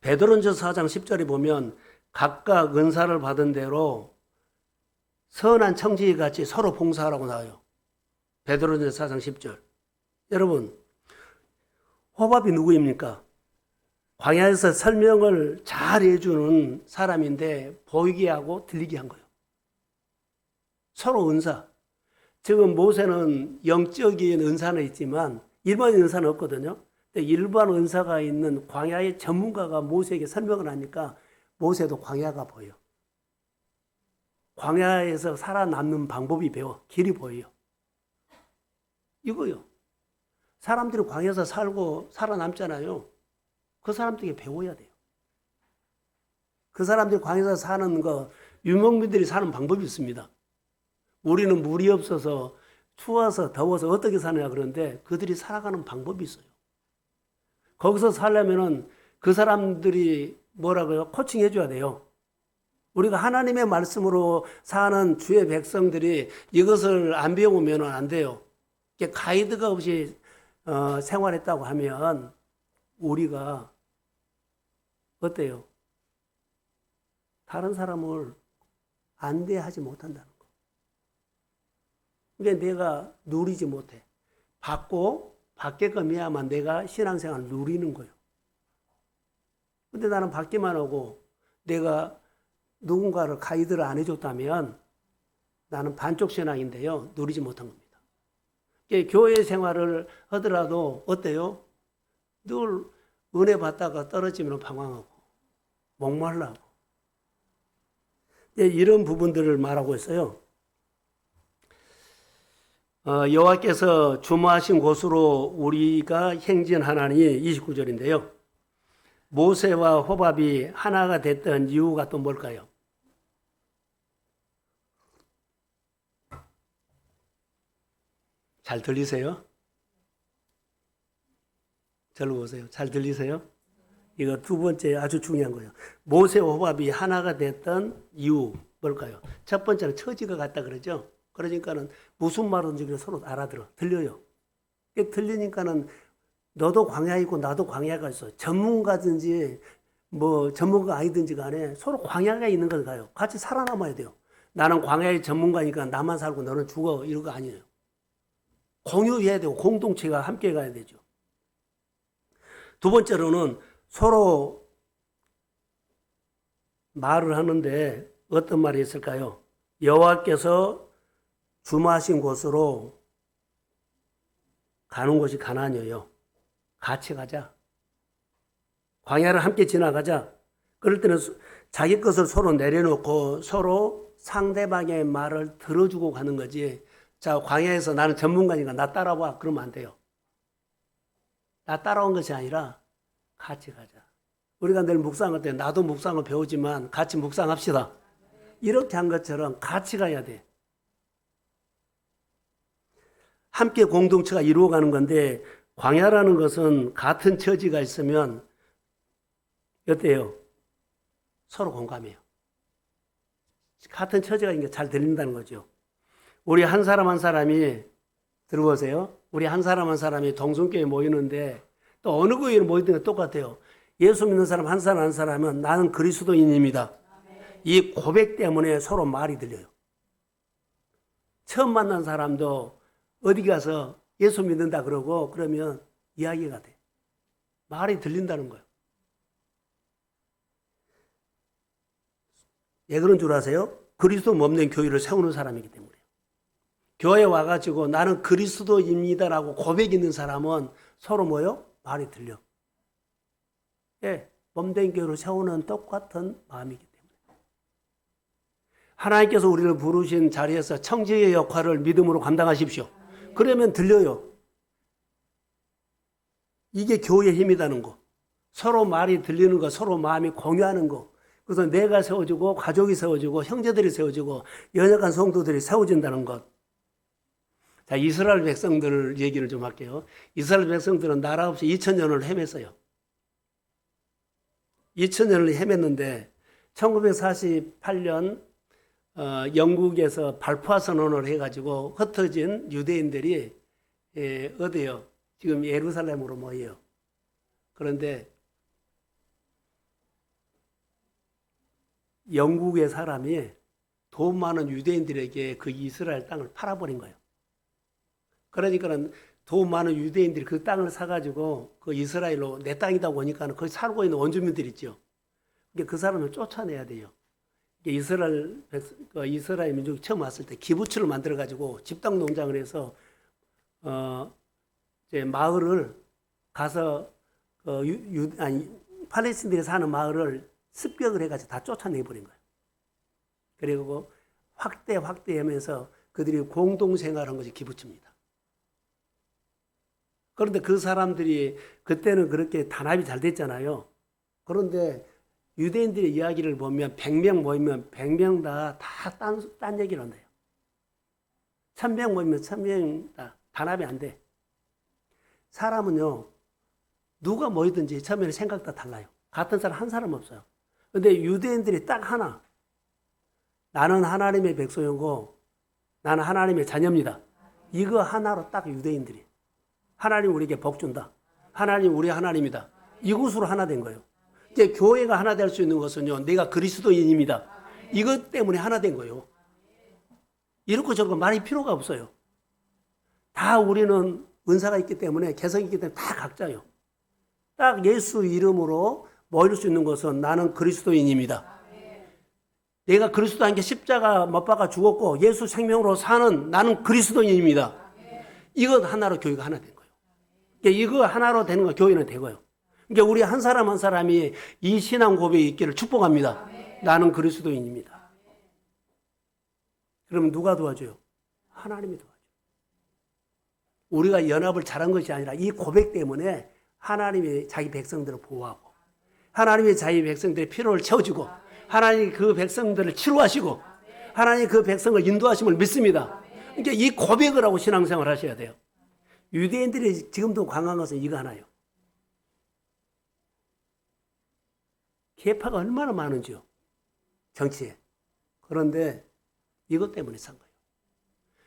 베드로전서 4장 10절에 보면 각각 은사를 받은 대로 선한 청지기 같이 서로 봉사하라고 나와요. 베드로전서 4장 10절. 여러분, 호밥이 누구입니까? 광야에서 설명을 잘 해주는 사람인데 보이게 하고 들리게 한 거예요. 서로 은사. 지금 모세는 영적인 은사는 있지만 일반 은사는 없거든요. 근데 일반 은사가 있는 광야의 전문가가 모세에게 설명을 하니까 모세도 광야가 보여. 광야에서 살아남는 방법이 배워. 길이 보여요. 이거요. 사람들이 광야에서 살고 살아남잖아요. 그 사람들에게 배워야 돼요. 그 사람들이 광야에서 사는 거 유목민들이 사는 방법이 있습니다. 우리는 물이 없어서 추워서 더워서 어떻게 사느냐 그러는데 그들이 살아가는 방법이 있어요. 거기서 살려면은 그 사람들이 뭐라고요? 코칭해 줘야 돼요. 우리가 하나님의 말씀으로 사는 주의 백성들이 이것을 안 배우면 안 돼요. 가이드가 없이 생활했다고 하면 우리가 어때요? 다른 사람을 안대하지 못한다는 거. 그러니까 내가 누리지 못해. 받게끔 해야만 내가 신앙생활을 누리는 거예요. 근데 나는 받기만 하고 내가 누군가를 가이드를 안 해줬다면 나는 반쪽 신앙인데요. 누리지 못한 겁니다. 교회 생활을 하더라도 어때요? 늘 은혜 받다가 떨어지면 방황하고 목말라고. 이런 부분들을 말하고 있어요. 여호와께서 주무하신 곳으로 우리가 행진하나니 29절인데요. 모세와 호밥이 하나가 됐던 이유가 또 뭘까요? 잘 들리세요? 절로 보세요. 잘 들리세요? 이거 두 번째 아주 중요한 거예요. 모세와 호밥이 하나가 됐던 이유 뭘까요? 첫 번째는 처지가 같다 그러죠. 그러니까는 무슨 말인지 서로 알아들어. 들려요. 들리니까는 너도 광야에 있고 나도 광야가 있어. 전문가든지 뭐 전문가 아니든지 간에 서로 광야가 있는 건가요? 같이 살아남아야 돼요. 나는 광야의 전문가니까 나만 살고 너는 죽어. 이런 거 아니에요. 공유해야 되고 공동체가 함께 가야 되죠. 두 번째로는 서로 말을 하는데 어떤 말이 있을까요? 여호와께서 주무하신 곳으로 가는 곳이 가나안이에요. 같이 가자. 광야를 함께 지나가자. 그럴 때는 자기 것을 서로 내려놓고 서로 상대방의 말을 들어주고 가는 거지. 자, 광야에서 나는 전문가니까 나 따라와. 그러면 안 돼요. 나 따라온 것이 아니라 같이 가자. 우리가 늘 묵상할 때 나도 묵상을 배우지만 같이 묵상합시다. 이렇게 한 것처럼 같이 가야 돼. 함께 공동체가 이루어가는 건데 광야라는 것은 같은 처지가 있으면 어때요? 서로 공감해요. 같은 처지가 있는 게 잘 들린다는 거죠. 우리 한 사람 한 사람이 들어보세요. 우리 한 사람 한 사람이 동성교회에 모이는데 또 어느 교회에 모이든 게 똑같아요. 예수 믿는 사람 한 사람 한 사람은 나는 그리스도인입니다. 이 고백 때문에 서로 말이 들려요. 처음 만난 사람도 어디 가서 예수 믿는다 그러고 그러면 이야기가 돼. 말이 들린다는 거예요. 왜 그런 줄 아세요? 그리스도 없는 교회를 세우는 사람이기 때문에. 교회에 와가지고 나는 그리스도입니다라고 고백 있는 사람은 서로 뭐요? 말이 들려. 예, 몸된 교회를 세우는 똑같은 마음이기 때문에. 하나님께서 우리를 부르신 자리에서 청지의 역할을 믿음으로 감당하십시오. 그러면 들려요. 이게 교회의 힘이라는 거. 서로 말이 들리는 거, 서로 마음이 공유하는 거. 그래서 내가 세워지고 가족이 세워지고 형제들이 세워지고 연약한 성도들이 세워진다는 것. 자, 이스라엘 백성들 얘기를 좀 할게요. 이스라엘 백성들은 나라 없이 2000년을 헤맸어요. 2000년을 헤맸는데 1948년 영국에서 발포화 선언을 해가지고 흩어진 유대인들이 어디요? 지금 예루살렘으로 모여요. 그런데 영국의 사람이 돈 많은 유대인들에게 그 이스라엘 땅을 팔아버린 거예요. 그러니까는 돈 많은 유대인들이 그 땅을 사가지고 그 이스라엘로 내 땅이다 보니까 거기 살고 있는 원주민들 있죠. 그 사람을 쫓아내야 돼요. 이스라엘 민족이 처음 왔을 때 기부츠를 만들어가지고 집단 농장을 해서 이제 마을을 가서 팔레스틴들이 사는 마을을 습격을 해가지고 다 쫓아내버린 거예요. 그리고 확대하면서 그들이 공동생활한 것이 기부츠입니다. 그런데 그 사람들이 그때는 그렇게 단합이 잘 됐잖아요. 그런데 유대인들의 이야기를 보면 100명 모이면 100명 다 딴 얘기를 한대요. 천명 모이면 천명 단합이 안 돼. 사람은요, 누가 모이든지 처음에는 생각 다 달라요. 같은 사람 한 사람 없어요. 근데 유대인들이 딱 하나. 나는 하나님의 백성이고 나는 하나님의 자녀입니다. 이거 하나로 딱 유대인들이. 하나님 우리에게 복 준다. 하나님 우리 하나님이다. 이것으로 하나 된 거예요. 이제 교회가 하나 될 수 있는 것은요, 내가 그리스도인입니다. 이것 때문에 하나 된 거예요. 이렇고 저렇고 말이 필요가 없어요. 다 우리는 은사가 있기 때문에, 개성이 있기 때문에 다 각자요. 딱 예수 이름으로 모일 수 있는 것은 나는 그리스도인입니다. 내가 그리스도 함께 십자가 못 박아 죽었고 예수 생명으로 사는 나는 그리스도인입니다. 이것 하나로 교회가 하나 된 거예요. 그러니까 이거 하나로 되는 거 교회는 되고요. 그러니까 우리 한 사람 한 사람이 이 신앙 고백이 있기를 축복합니다. 나는 그리스도인입니다. 그러면 누가 도와줘요? 하나님이 도와줘요. 우리가 연합을 잘한 것이 아니라 이 고백 때문에 하나님이 자기 백성들을 보호하고 하나님이 자기 백성들의 필요를 채워주고 하나님이 그 백성들을 치료하시고 하나님이 그 백성을 인도하심을 믿습니다. 그러니까 이 고백을 하고 신앙생활을 하셔야 돼요. 유대인들이 지금도 강한 것은 이거 하나요. 계파가 얼마나 많은지요. 정치에. 그런데 이것 때문에 산 거예요.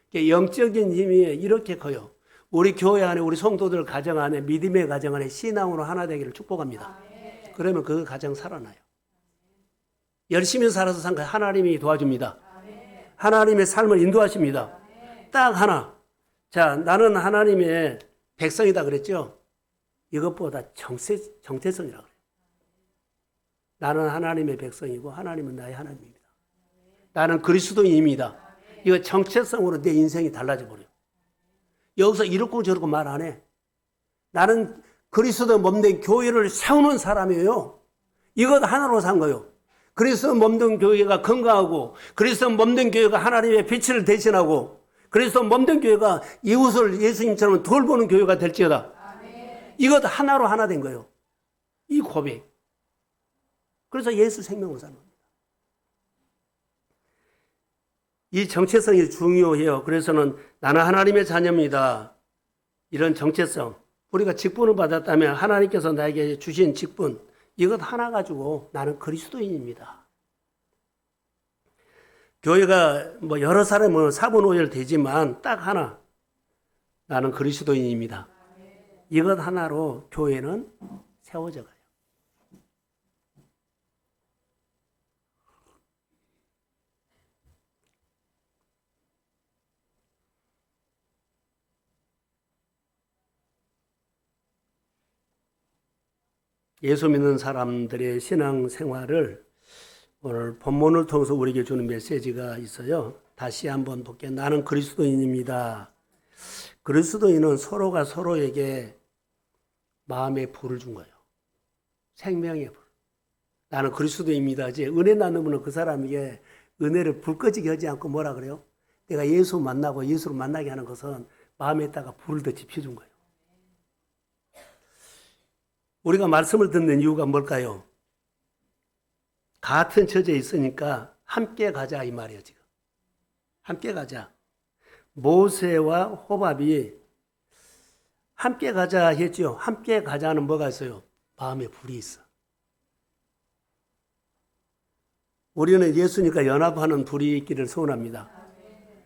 그러니까 영적인 힘이 이렇게 커요. 우리 교회 안에 우리 성도들 가정 안에 믿음의 가정 안에 신앙으로 하나 되기를 축복합니다. 그러면 그 가정 살아나요. 열심히 살아서 산 거예요. 하나님이 도와줍니다. 하나님의 삶을 인도하십니다. 딱 하나. 자, 나는 하나님의 백성이다 그랬죠. 이것보다 정체성이라고 그래요. 나는 하나님의 백성이고 하나님은 나의 하나님입니다. 나는 그리스도인입니다. 이거 정체성으로 내 인생이 달라져 버려요. 여기서 이렇고 저렇고 말 안 해. 나는 그리스도 몸된 교회를 세우는 사람이에요. 이것 하나로 산 거예요. 그리스도 몸된 교회가 건강하고 그리스도 몸된 교회가 하나님의 빛을 대신하고 그리스도 몸된 교회가 이웃을 예수님처럼 돌보는 교회가 될지어다. 이것 하나로 하나 된 거예요. 이 고백. 그래서 예수 생명으로 사는 겁니다. 이 정체성이 중요해요. 그래서는 나는 하나님의 자녀입니다. 이런 정체성. 우리가 직분을 받았다면 하나님께서 나에게 주신 직분, 이것 하나 가지고 나는 그리스도인입니다. 교회가 뭐 여러 사람은 사분오열 되지만 딱 하나, 나는 그리스도인입니다. 이것 하나로 교회는 세워져 가요. 예수 믿는 사람들의 신앙 생활을 오늘 본문을 통해서 우리에게 주는 메시지가 있어요. 다시 한번 볼게요. 나는 그리스도인입니다. 그리스도인은 서로가 서로에게 마음의 불을 준 거예요. 생명의 불. 나는 그리스도인입니다. 이제 은혜 나누면 그 사람에게 은혜를 불 꺼지게 하지 않고 뭐라 그래요? 내가 예수 만나고 예수를 만나게 하는 것은 마음에다가 불을 더 지펴준 거예요. 우리가 말씀을 듣는 이유가 뭘까요? 같은 처지에 있으니까 함께 가자 이 말이에요. 지금 함께 가자. 모세와 호밥이 함께 가자 했죠. 함께 가자는 뭐가 있어요? 마음에 불이 있어. 우리는 예수님과 연합하는 불이 있기를 소원합니다.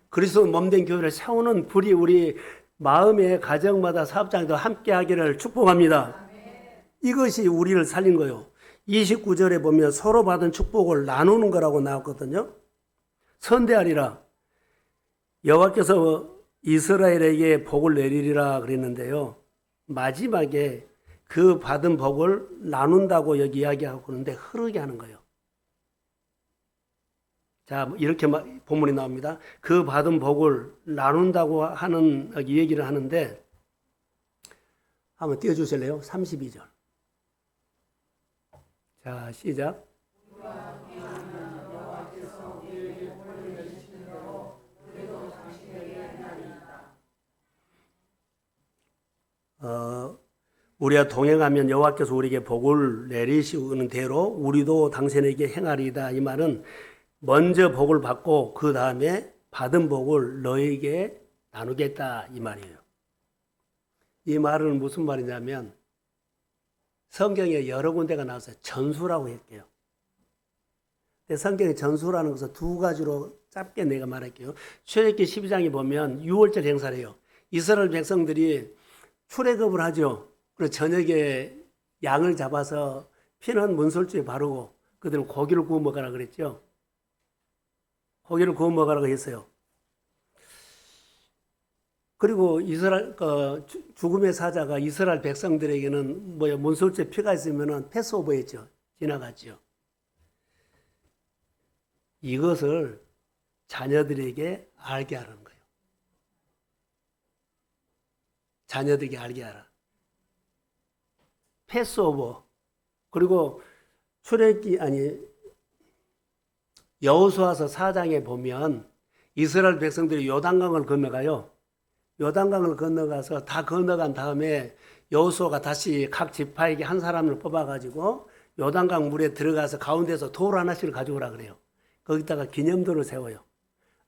그리스도 몸된 교회를 세우는 불이 우리 마음의 가정마다 사업장에도 함께 하기를 축복합니다. 이것이 우리를 살린 거예요. 29절에 보면 서로 받은 축복을 나누는 거라고 나왔거든요. 선대하리라. 여호와께서 이스라엘에게 복을 내리리라 그랬는데요. 마지막에 그 받은 복을 나눈다고 여기 이야기하고 있는데 흐르게 하는 거예요. 자, 이렇게 본문이 나옵니다. 그 받은 복을 나눈다고 하는 이 얘기를 하는데 한번 띄워주실래요? 32절. 자, 시작. 우리와 동행하면 여호와께서 우리에게 복을 내리시는 대로 우리도 당신에게 행하리이다. 이 말은 먼저 복을 받고 그 다음에 받은 복을 너에게 나누겠다 이 말이에요. 이 말은 무슨 말이냐면 성경에 여러 군데가 나와서 전수라고 할게요. 근데 성경에 전수라는 것은 두 가지로 짧게 내가 말할게요. 출애굽기 12장에 보면 유월절 행사를 해요. 이스라엘 백성들이 출애굽을 하죠. 그래서 저녁에 양을 잡아서 피는 문설주에 바르고 그들은 고기를 구워 먹으라 그랬죠. 고기를 구워 먹으라고 했어요. 그리고 이스라엘 죽음의 사자가 이스라엘 백성들에게는 문설주에 피가 있으면은 패스오버했죠. 지나갔죠. 이것을 자녀들에게 알게 하라는 거예요. 자녀들에게 알게 하라. 패스오버. 그리고 여호수아서 4장에 보면 이스라엘 백성들이 요단강을 건너가요. 요단강을 건너가서 다 건너간 다음에 여호수아가 다시 각 지파에게 한 사람을 뽑아가지고 요단강 물에 들어가서 가운데서 돌 하나씩을 가져오라 그래요. 거기다가 기념돌을 세워요.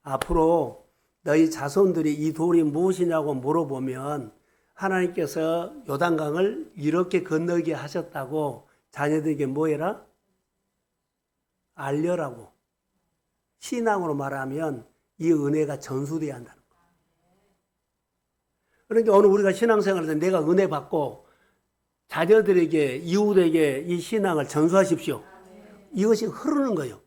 앞으로 너희 자손들이 이 돌이 무엇이냐고 물어보면 하나님께서 요단강을 이렇게 건너게 하셨다고 자녀들에게 뭐 해라? 알려라고. 신앙으로 말하면 이 은혜가 전수돼야 한다는 거예요. 그러니까 오늘 우리가 신앙생활할 때 내가 은혜 받고 자녀들에게 이웃에게 이 신앙을 전수하십시오. 이것이 흐르는 거예요.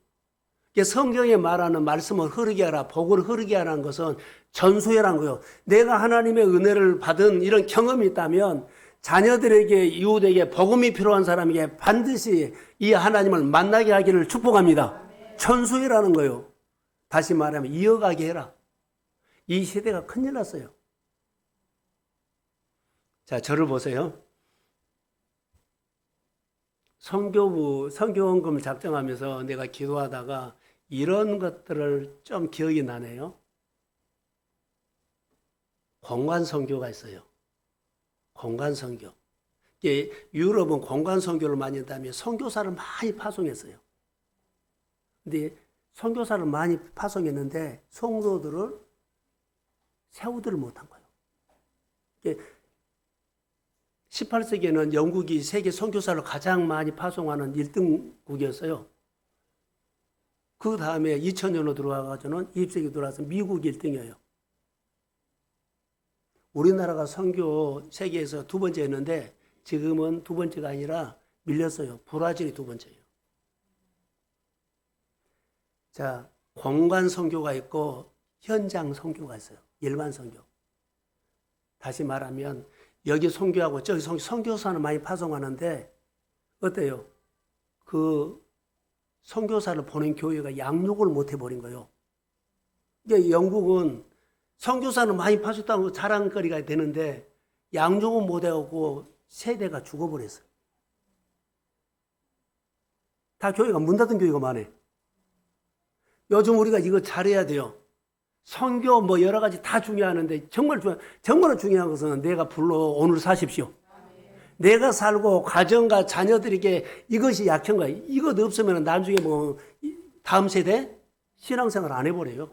성경에 말하는 말씀을 흐르게 하라, 복을 흐르게 하라는 것은 전수회라는 거예요. 내가 하나님의 은혜를 받은 이런 경험이 있다면 자녀들에게 이웃에게 복음이 필요한 사람에게 반드시 이 하나님을 만나게 하기를 축복합니다. 전수회라는 거예요. 다시 말하면 이어가게 해라. 이 시대가 큰일 났어요. 자, 저를 보세요. 선교원금을 작정하면서 내가 기도하다가 이런 것들을 좀 기억이 나네요. 공간선교가 있어요. 공간선교. 유럽은 공간선교를 많이 했다며 선교사를 많이 파송했어요. 근데 선교사를 많이 파송했는데 성도들을 세우지를 못한 거예요. 18세기에는 영국이 세계 선교사를 가장 많이 파송하는 1등국이었어요. 그 다음에 2000년으로 들어와가지고는 20세기 들어와서 미국이 1등이에요. 우리나라가 선교 세계에서 두 번째 했는데 지금은 두 번째가 아니라 밀렸어요. 브라질이 두 번째예요. 자, 공간 선교가 있고 현장 선교가 있어요. 일반 선교. 다시 말하면 여기 선교하고 저기 선교사는 많이 파송하는데 어때요? 그 선교사를 보낸 교회가 양육을 못 해버린 거예요. 그러니까 영국은 선교사는 많이 파송했다고 자랑거리가 되는데 양육은 못 해오고 세대가 죽어버렸어요. 다 교회가 문 닫은 교회가 많아요. 요즘 우리가 이거 잘해야 돼요. 선교 여러 가지 다 중요하는데 정말 중요한 것은 내가 불러 오늘 사십시오. 내가 살고 가정과 자녀들에게 이것이 약한 거예요. 이것 없으면 나중에 다음 세대 신앙생활 안 해버려요.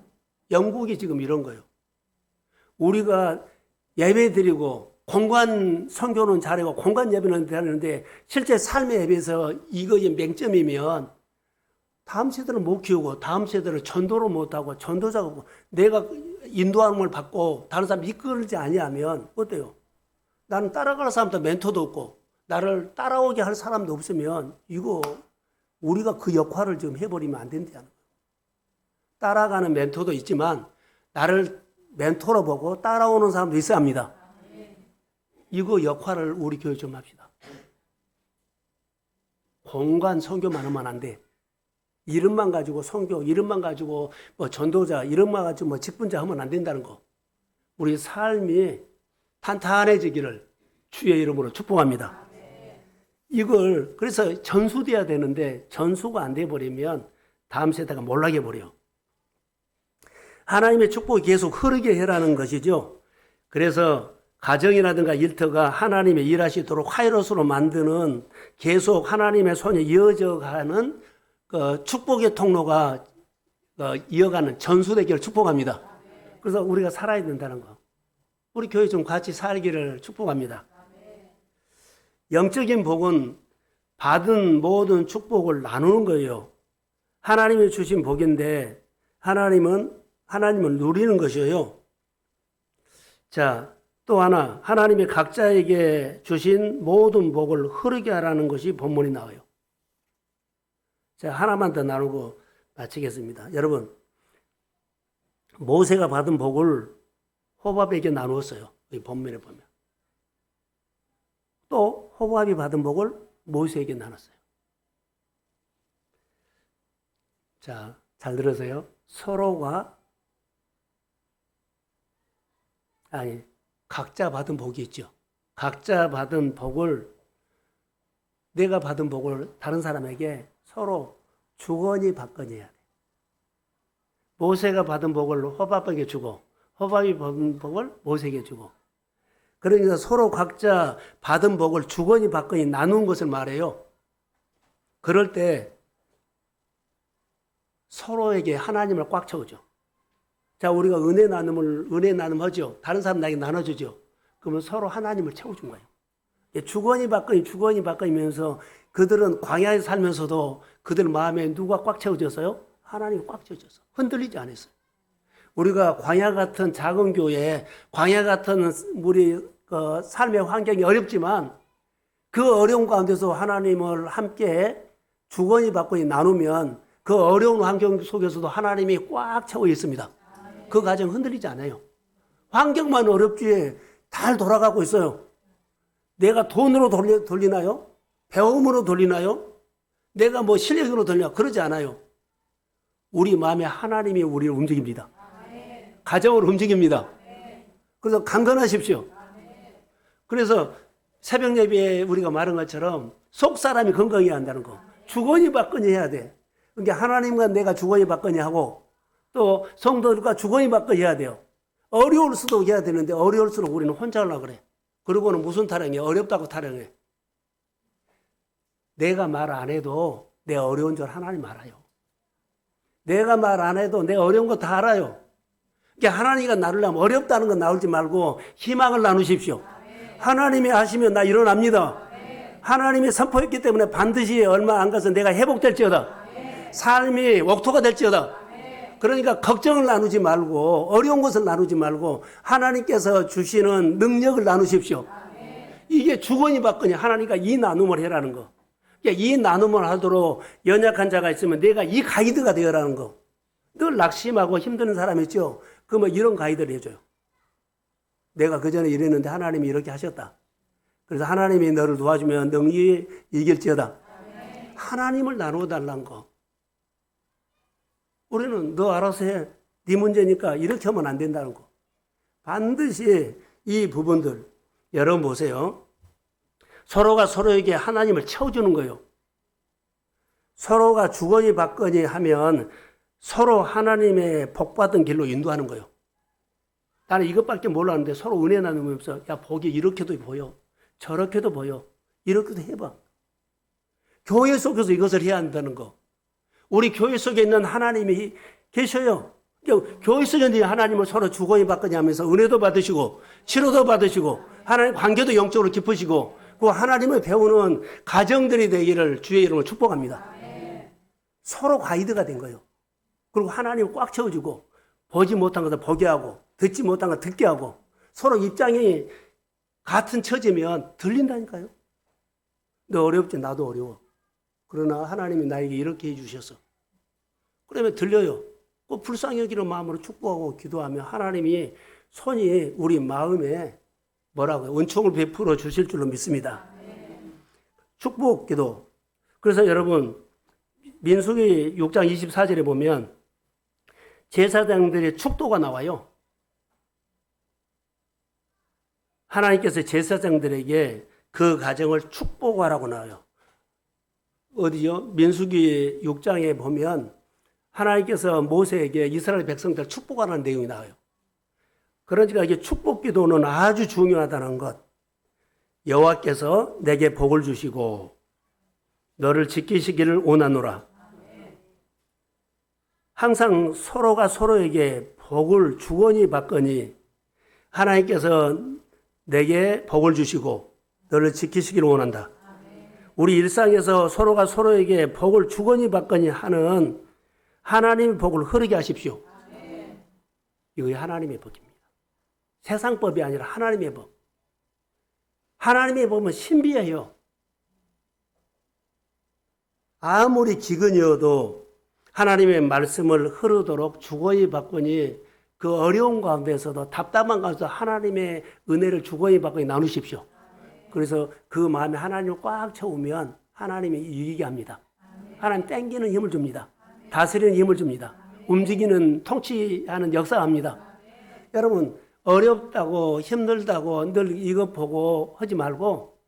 영국이 지금 이런 거예요. 우리가 예배 드리고 공간 선교는 잘하고 공간 예배는 잘하는데 실제 삶의 예배에서 이것이 맹점이면 다음 세대를 못 키우고 다음 세대를 전도를 못하고 전도자가 없고 내가 인도함을 받고 다른 사람 이끌지 아니하면 어때요? 나는 따라갈 사람도 멘토도 없고 나를 따라오게 할 사람도 없으면 이거 우리가 그 역할을 지금 해버리면 안 된다는 거예요. 따라가는 멘토도 있지만 나를 멘토로 보고 따라오는 사람도 있어야 합니다. 이거 역할을 우리 교회 좀 합시다. 공간 선교만 하면 안 돼. 이름만 가지고 선교, 이름만 가지고 전도자, 이름만 가지고 직분자 하면 안 된다는 거. 우리 삶이 탄탄해지기를 주의 이름으로 축복합니다. 이걸 그래서 전수돼야 되는데 전수가 안 돼버리면 다음 세대가 몰락해 버려요. 하나님의 축복이 계속 흐르게 해라는 것이죠. 그래서 가정이라든가 일터가 하나님의 일하시도록 화이로스로 만드는 계속 하나님의 손에 이어져 가는 축복의 통로가 이어가는 전수되기를 축복합니다. 그래서 우리가 살아야 된다는 거. 우리 교회 좀 같이 살기를 축복합니다. 영적인 복은 받은 모든 축복을 나누는 거예요. 하나님이 주신 복인데 하나님을 누리는 것이에요. 자, 또 하나, 하나님이 각자에게 주신 모든 복을 흐르게 하라는 것이 본문이 나와요. 자, 하나만 더 나누고 마치겠습니다. 여러분, 모세가 받은 복을 호밥에게 나누었어요. 이 본문에 보면. 또 호밥이 받은 복을 모세에게 나눴어요. 자, 잘 들으세요. 각자 받은 복이 있죠. 각자 받은 복을, 내가 받은 복을 다른 사람에게 서로 주거니 받거니 해야 돼. 모세가 받은 복을 호밥에게 주고, 호밥이 받은 복을 모세에게 주고. 그러니까 서로 각자 받은 복을 주거니 받거니 나눈 것을 말해요. 그럴 때 서로에게 하나님을 꽉 채우죠. 자, 우리가 은혜 나눔하죠. 다른 사람 나에게 나눠주죠. 그러면 서로 하나님을 채워준 거예요. 주거니 받거니면서 그들은 광야에 살면서도 그들 마음에 누가 꽉 채워졌어요? 하나님이 꽉 채워졌어. 흔들리지 않았어요. 우리가 광야 같은 작은 교회, 광야 같은 우리 삶의 환경이 어렵지만 그 어려운 가운데서 하나님을 함께 주거니 받거니 나누면 그 어려운 환경 속에서도 하나님이 꽉 채워 있습니다. 그 가정 흔들리지 않아요. 환경만 어렵지 잘 돌아가고 있어요. 내가 돈으로 돌리나요? 배움으로 돌리나요? 내가 뭐 실력으로 돌리나요? 그러지 않아요. 우리 마음에 하나님이 우리를 움직입니다. 가정을 움직입니다. 그래서 강건하십시오. 그래서 새벽 예배에 우리가 말한 것처럼 속 사람이 건강해야 한다는 거. 주거니 받거니 해야 돼. 그러니까 하나님과 내가 주거니 받거니 하고 또 성도들과 주거니 받거니 해야 돼요. 어려울 수도 해야 되는데 어려울수록 우리는 혼자 하려고 그래. 그리고는 무슨 타령해? 어렵다고 타령해. 내가 말 안 해도 내 어려운 줄 하나님 알아요. 내가 말 안 해도 내 어려운 거 다 알아요. 그러니까 하나님이 나누려면 어렵다는 건 나오지 말고 희망을 나누십시오. 하나님이 하시면 나 일어납니다. 하나님이 선포했기 때문에 반드시 얼마 안 가서 내가 회복될지어다. 삶이 옥토가 될지어다. 그러니까 걱정을 나누지 말고 어려운 것을 나누지 말고 하나님께서 주시는 능력을 나누십시오. 이게 주거니 받거니 하나님과 이 나눔을 해라는 거. 그러니까 이 나눔을 하도록 연약한 자가 있으면 내가 이 가이드가 되어라는 거. 늘 낙심하고 힘드는 사람 있죠. 그러면 이런 가이드를 해줘요. 내가 그전에 이랬는데 하나님이 이렇게 하셨다. 그래서 하나님이 너를 도와주면 능히 이길지어다. 하나님을 나누어 달라는 거. 우리는 너 알아서 해. 네 문제니까 이렇게 하면 안 된다는 거. 반드시 이 부분들 여러분 보세요. 서로가 서로에게 하나님을 채워주는 거예요. 서로가 주거니 받거니 하면 서로 하나님의 복받은 길로 인도하는 거예요. 나는 이것밖에 몰랐는데 서로 은혜 나누면서 야 복이 이렇게도 보여. 저렇게도 보여. 이렇게도 해봐. 교회 속에서 이것을 해야 한다는 거. 우리 교회 속에 있는 하나님이 계셔요. 교회 속에 있는 하나님을 서로 주거니 받거니 하면서 은혜도 받으시고 치료도 받으시고 하나님 관계도 영적으로 깊으시고 그 하나님을 배우는 가정들이 되기를 주의 이름으로 축복합니다. 서로 가이드가 된 거예요. 그리고 하나님을 꽉 채워주고 보지 못한 것을 보게 하고 듣지 못한 것 듣게 하고 서로 입장이 같은 처지면 들린다니까요. 너 어렵지 나도 어려워. 그러나 하나님이 나에게 이렇게 해주셔서 그러면 들려요. 그 불쌍히 여기는 마음으로 축복하고 기도하면 하나님이 손이 우리 마음에 뭐라고요? 은총을 베풀어 주실 줄로 믿습니다. 축복 기도. 그래서 여러분 민수기 6장 24절에 보면 제사장들의 축도가 나와요. 하나님께서 제사장들에게 그 가정을 축복하라고 나와요. 어디요? 민수기 6장에 보면 하나님께서 모세에게 이스라엘 백성들 축복하라는 내용이 나와요. 그러니까 이게 축복 기도는 아주 중요하다는 것. 여호와께서 내게 복을 주시고 너를 지키시기를 원하노라. 항상 서로가 서로에게 복을 주거니 받거니 하나님께서 내게 복을 주시고 너를 지키시기를 원한다. 우리 일상에서 서로가 서로에게 복을 주거니 받거니 하는 하나님의 복을 흐르게 하십시오. 이거 하나님의 복입니다. 세상 법이 아니라 하나님의 법. 하나님의 법은 신비해요. 아무리 기근이어도 하나님의 말씀을 흐르도록 주거니 받거니 그 어려운 가운데서도 답답한 가운데서 하나님의 은혜를 주거니 받거니 나누십시오. 그래서 그 마음에 하나님을 꽉 채우면 하나님이 이기게 합니다. 하나님 땡기는 힘을 줍니다. 다스리는 힘을 줍니다. 움직이는 통치하는 역사합니다. 여러분 어렵다고 힘들다고 늘 이것 보고 하지 말고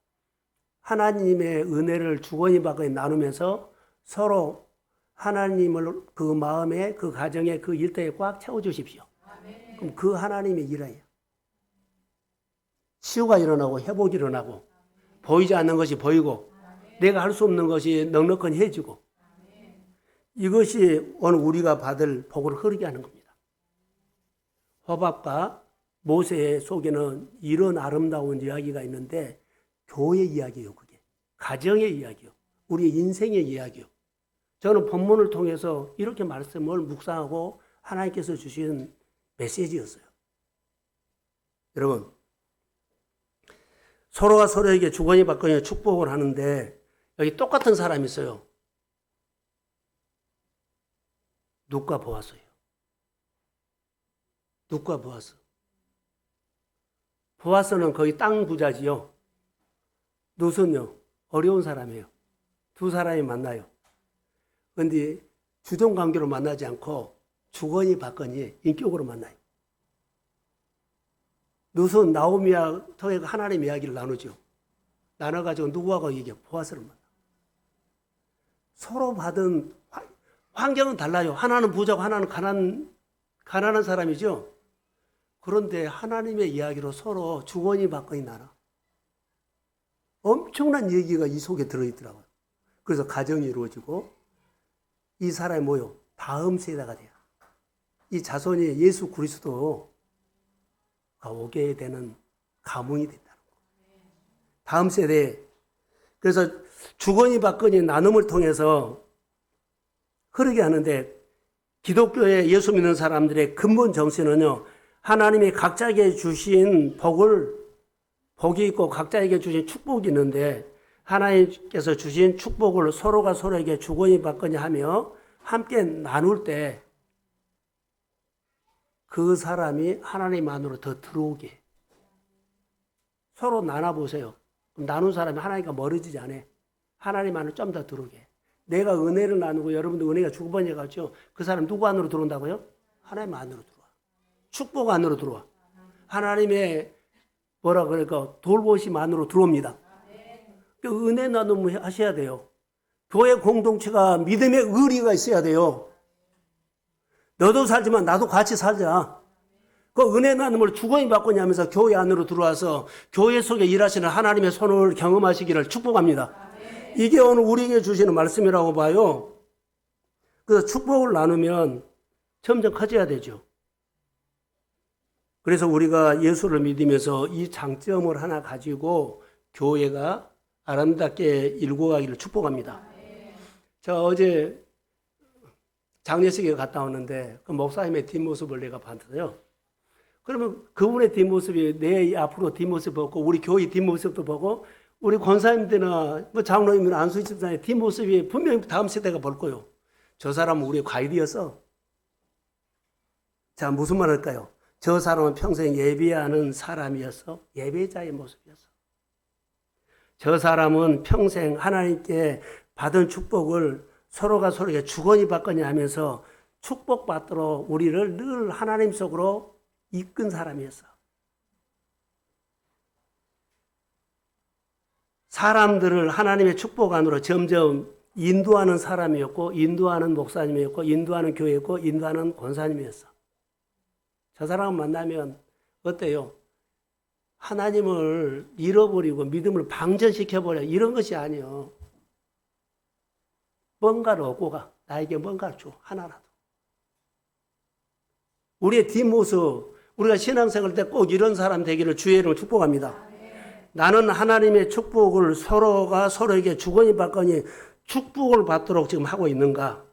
하나님의 은혜를 주거니 받거니 나누면서 서로 하나님을 그 마음에 그 가정에 그 일터에 꽉 채워주십시오. 그럼 그 하나님의 일이에요. 치유가 일어나고 회복이 일어나고 보이지 않는 것이 보이고 내가 할 수 없는 것이 넉넉히 해지고 이것이 오늘 우리가 받을 복을 흐르게 하는 겁니다. 호밥과 모세 속에는 이런 아름다운 이야기가 있는데 교회 이야기요, 그게. 가정의 이야기요. 우리의 인생의 이야기요. 저는 본문을 통해서 이렇게 말씀을 묵상하고 하나님께서 주신 메시지였어요. 여러분, 서로가 서로에게 주거니 받거니 축복을 하는데 여기 똑같은 사람이 있어요. 룻과 보아스요. 룻과 보아스. 보아스는 거의 땅 부자지요. 룻은요, 어려운 사람이에요. 두 사람이 만나요. 그런데 주종 관계로 만나지 않고 주거니 받거니 인격으로 만나요. 룻은 나오미와 통해 하나님의 이야기를 나누죠. 나눠가지고 누구하고 얘기해요? 보아스를 만나. 서로 받은 환경은 달라요. 하나는 부자고 하나는 가난한 사람이죠. 그런데 하나님의 이야기로 서로 주거니 받거니 나눠. 엄청난 얘기가 이 속에 들어있더라고요. 그래서 가정이 이루어지고 이 사람이 뭐요? 다음 세대가 돼요. 이 자손이 예수 그리스도가 오게 되는 가문이 된다는 거예요. 다음 세대에. 그래서 주거니 받거니 나눔을 통해서 흐르게 하는데 기독교에 예수 믿는 사람들의 근본 정신은요. 하나님이 각자에게 주신 복이 있고 각자에게 주신 축복이 있는데 하나님께서 주신 축복을 서로가 서로에게 주거니 받거니 하며 함께 나눌 때 그 사람이 하나님 안으로 더 들어오게. 서로 나눠보세요. 나눈 사람이 하나님과 멀어지지 않아. 하나님 안으로 좀 더 들어오게. 내가 은혜를 나누고 여러분도 은혜가 주고받는 같죠. 그 사람 누구 안으로 들어온다고요? 하나님 안으로 들어와. 축복 안으로 들어와. 하나님의 뭐라 그럴까 돌보심 안으로 들어옵니다. 그 은혜 나눔을 하셔야 돼요. 교회 공동체가 믿음의 의리가 있어야 돼요. 너도 살지만 나도 같이 살자. 그 은혜 나눔을 주거니 받거니 하면서 교회 안으로 들어와서 교회 속에 일하시는 하나님의 손을 경험하시기를 축복합니다. 이게 오늘 우리에게 주시는 말씀이라고 봐요. 그래서 축복을 나누면 점점 커져야 되죠. 그래서 우리가 예수를 믿으면서 이 장점을 하나 가지고 교회가 아름답게 일고 가기를 축복합니다. 저 어제 장례식에 갔다 왔는데 그 목사님의 뒷모습을 내가 봤어요. 그러면 그분의 뒷모습이 내 앞으로 뒷모습 보고 우리 교회 뒷모습도 보고 우리 권사님들이나 뭐 장로님이나 안수희 집사의 뒷모습이 분명히 다음 세대가 볼 거예요. 저 사람은 우리의 과일이었어. 자, 무슨 말 할까요? 저 사람은 평생 예배하는 사람이었어. 예배자의 모습이었어. 저 사람은 평생 하나님께 받은 축복을 서로가 서로에게 주거니 받거니 하면서 축복받도록 우리를 늘 하나님 속으로 이끈 사람이었어. 사람들을 하나님의 축복 안으로 점점 인도하는 사람이었고 인도하는 목사님이었고 인도하는 교회였고 인도하는 권사님이었어. 저 사람 만나면 어때요? 하나님을 잃어버리고 믿음을 방전시켜버려. 이런 것이 아니에요. 뭔가를 얻고 가. 나에게 뭔가를 줘. 하나라도. 우리의 뒷모습, 우리가 신앙생활 때 꼭 이런 사람 되기를 주의 이름으로 축복합니다. 나는 하나님의 축복을 서로가 서로에게 주거니 받거니 축복을 받도록 지금 하고 있는가?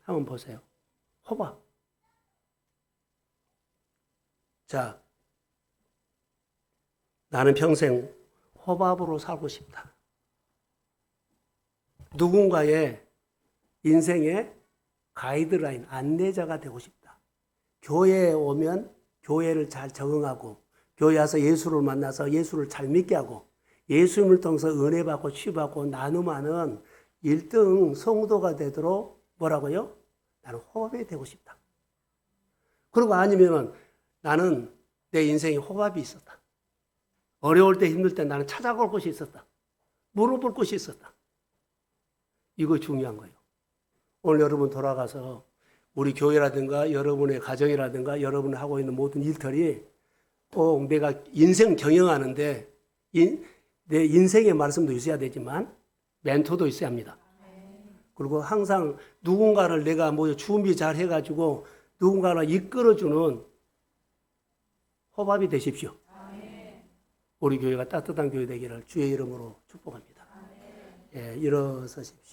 한번 보세요. 호박. 자, 나는 평생 호밥으로 살고 싶다. 누군가의 인생의 가이드라인, 안내자가 되고 싶다. 교회에 오면 교회를 잘 적응하고 교회 와서 예수를 만나서 예수를 잘 믿게 하고 예수님을 통해서 은혜 받고 치유받고 나눔하는 1등 성도가 되도록 뭐라고요? 나는 호밥이 되고 싶다. 그리고 아니면은 나는 내 인생에 호밥이 있었다. 어려울 때 힘들 때 나는 찾아갈 곳이 있었다. 물어볼 곳이 있었다. 이거 중요한 거예요. 오늘 여러분 돌아가서 우리 교회라든가 여러분의 가정이라든가 여러분이 하고 있는 모든 일들이 꼭 내가 인생 경영하는데 내 인생의 말씀도 있어야 되지만 멘토도 있어야 합니다. 그리고 항상 누군가를 내가 뭐 준비 잘 해가지고 누군가를 이끌어주는 호밥이 되십시오. 우리 교회가 따뜻한 교회 되기를 주의 이름으로 축복합니다. 예, 일어서십시오.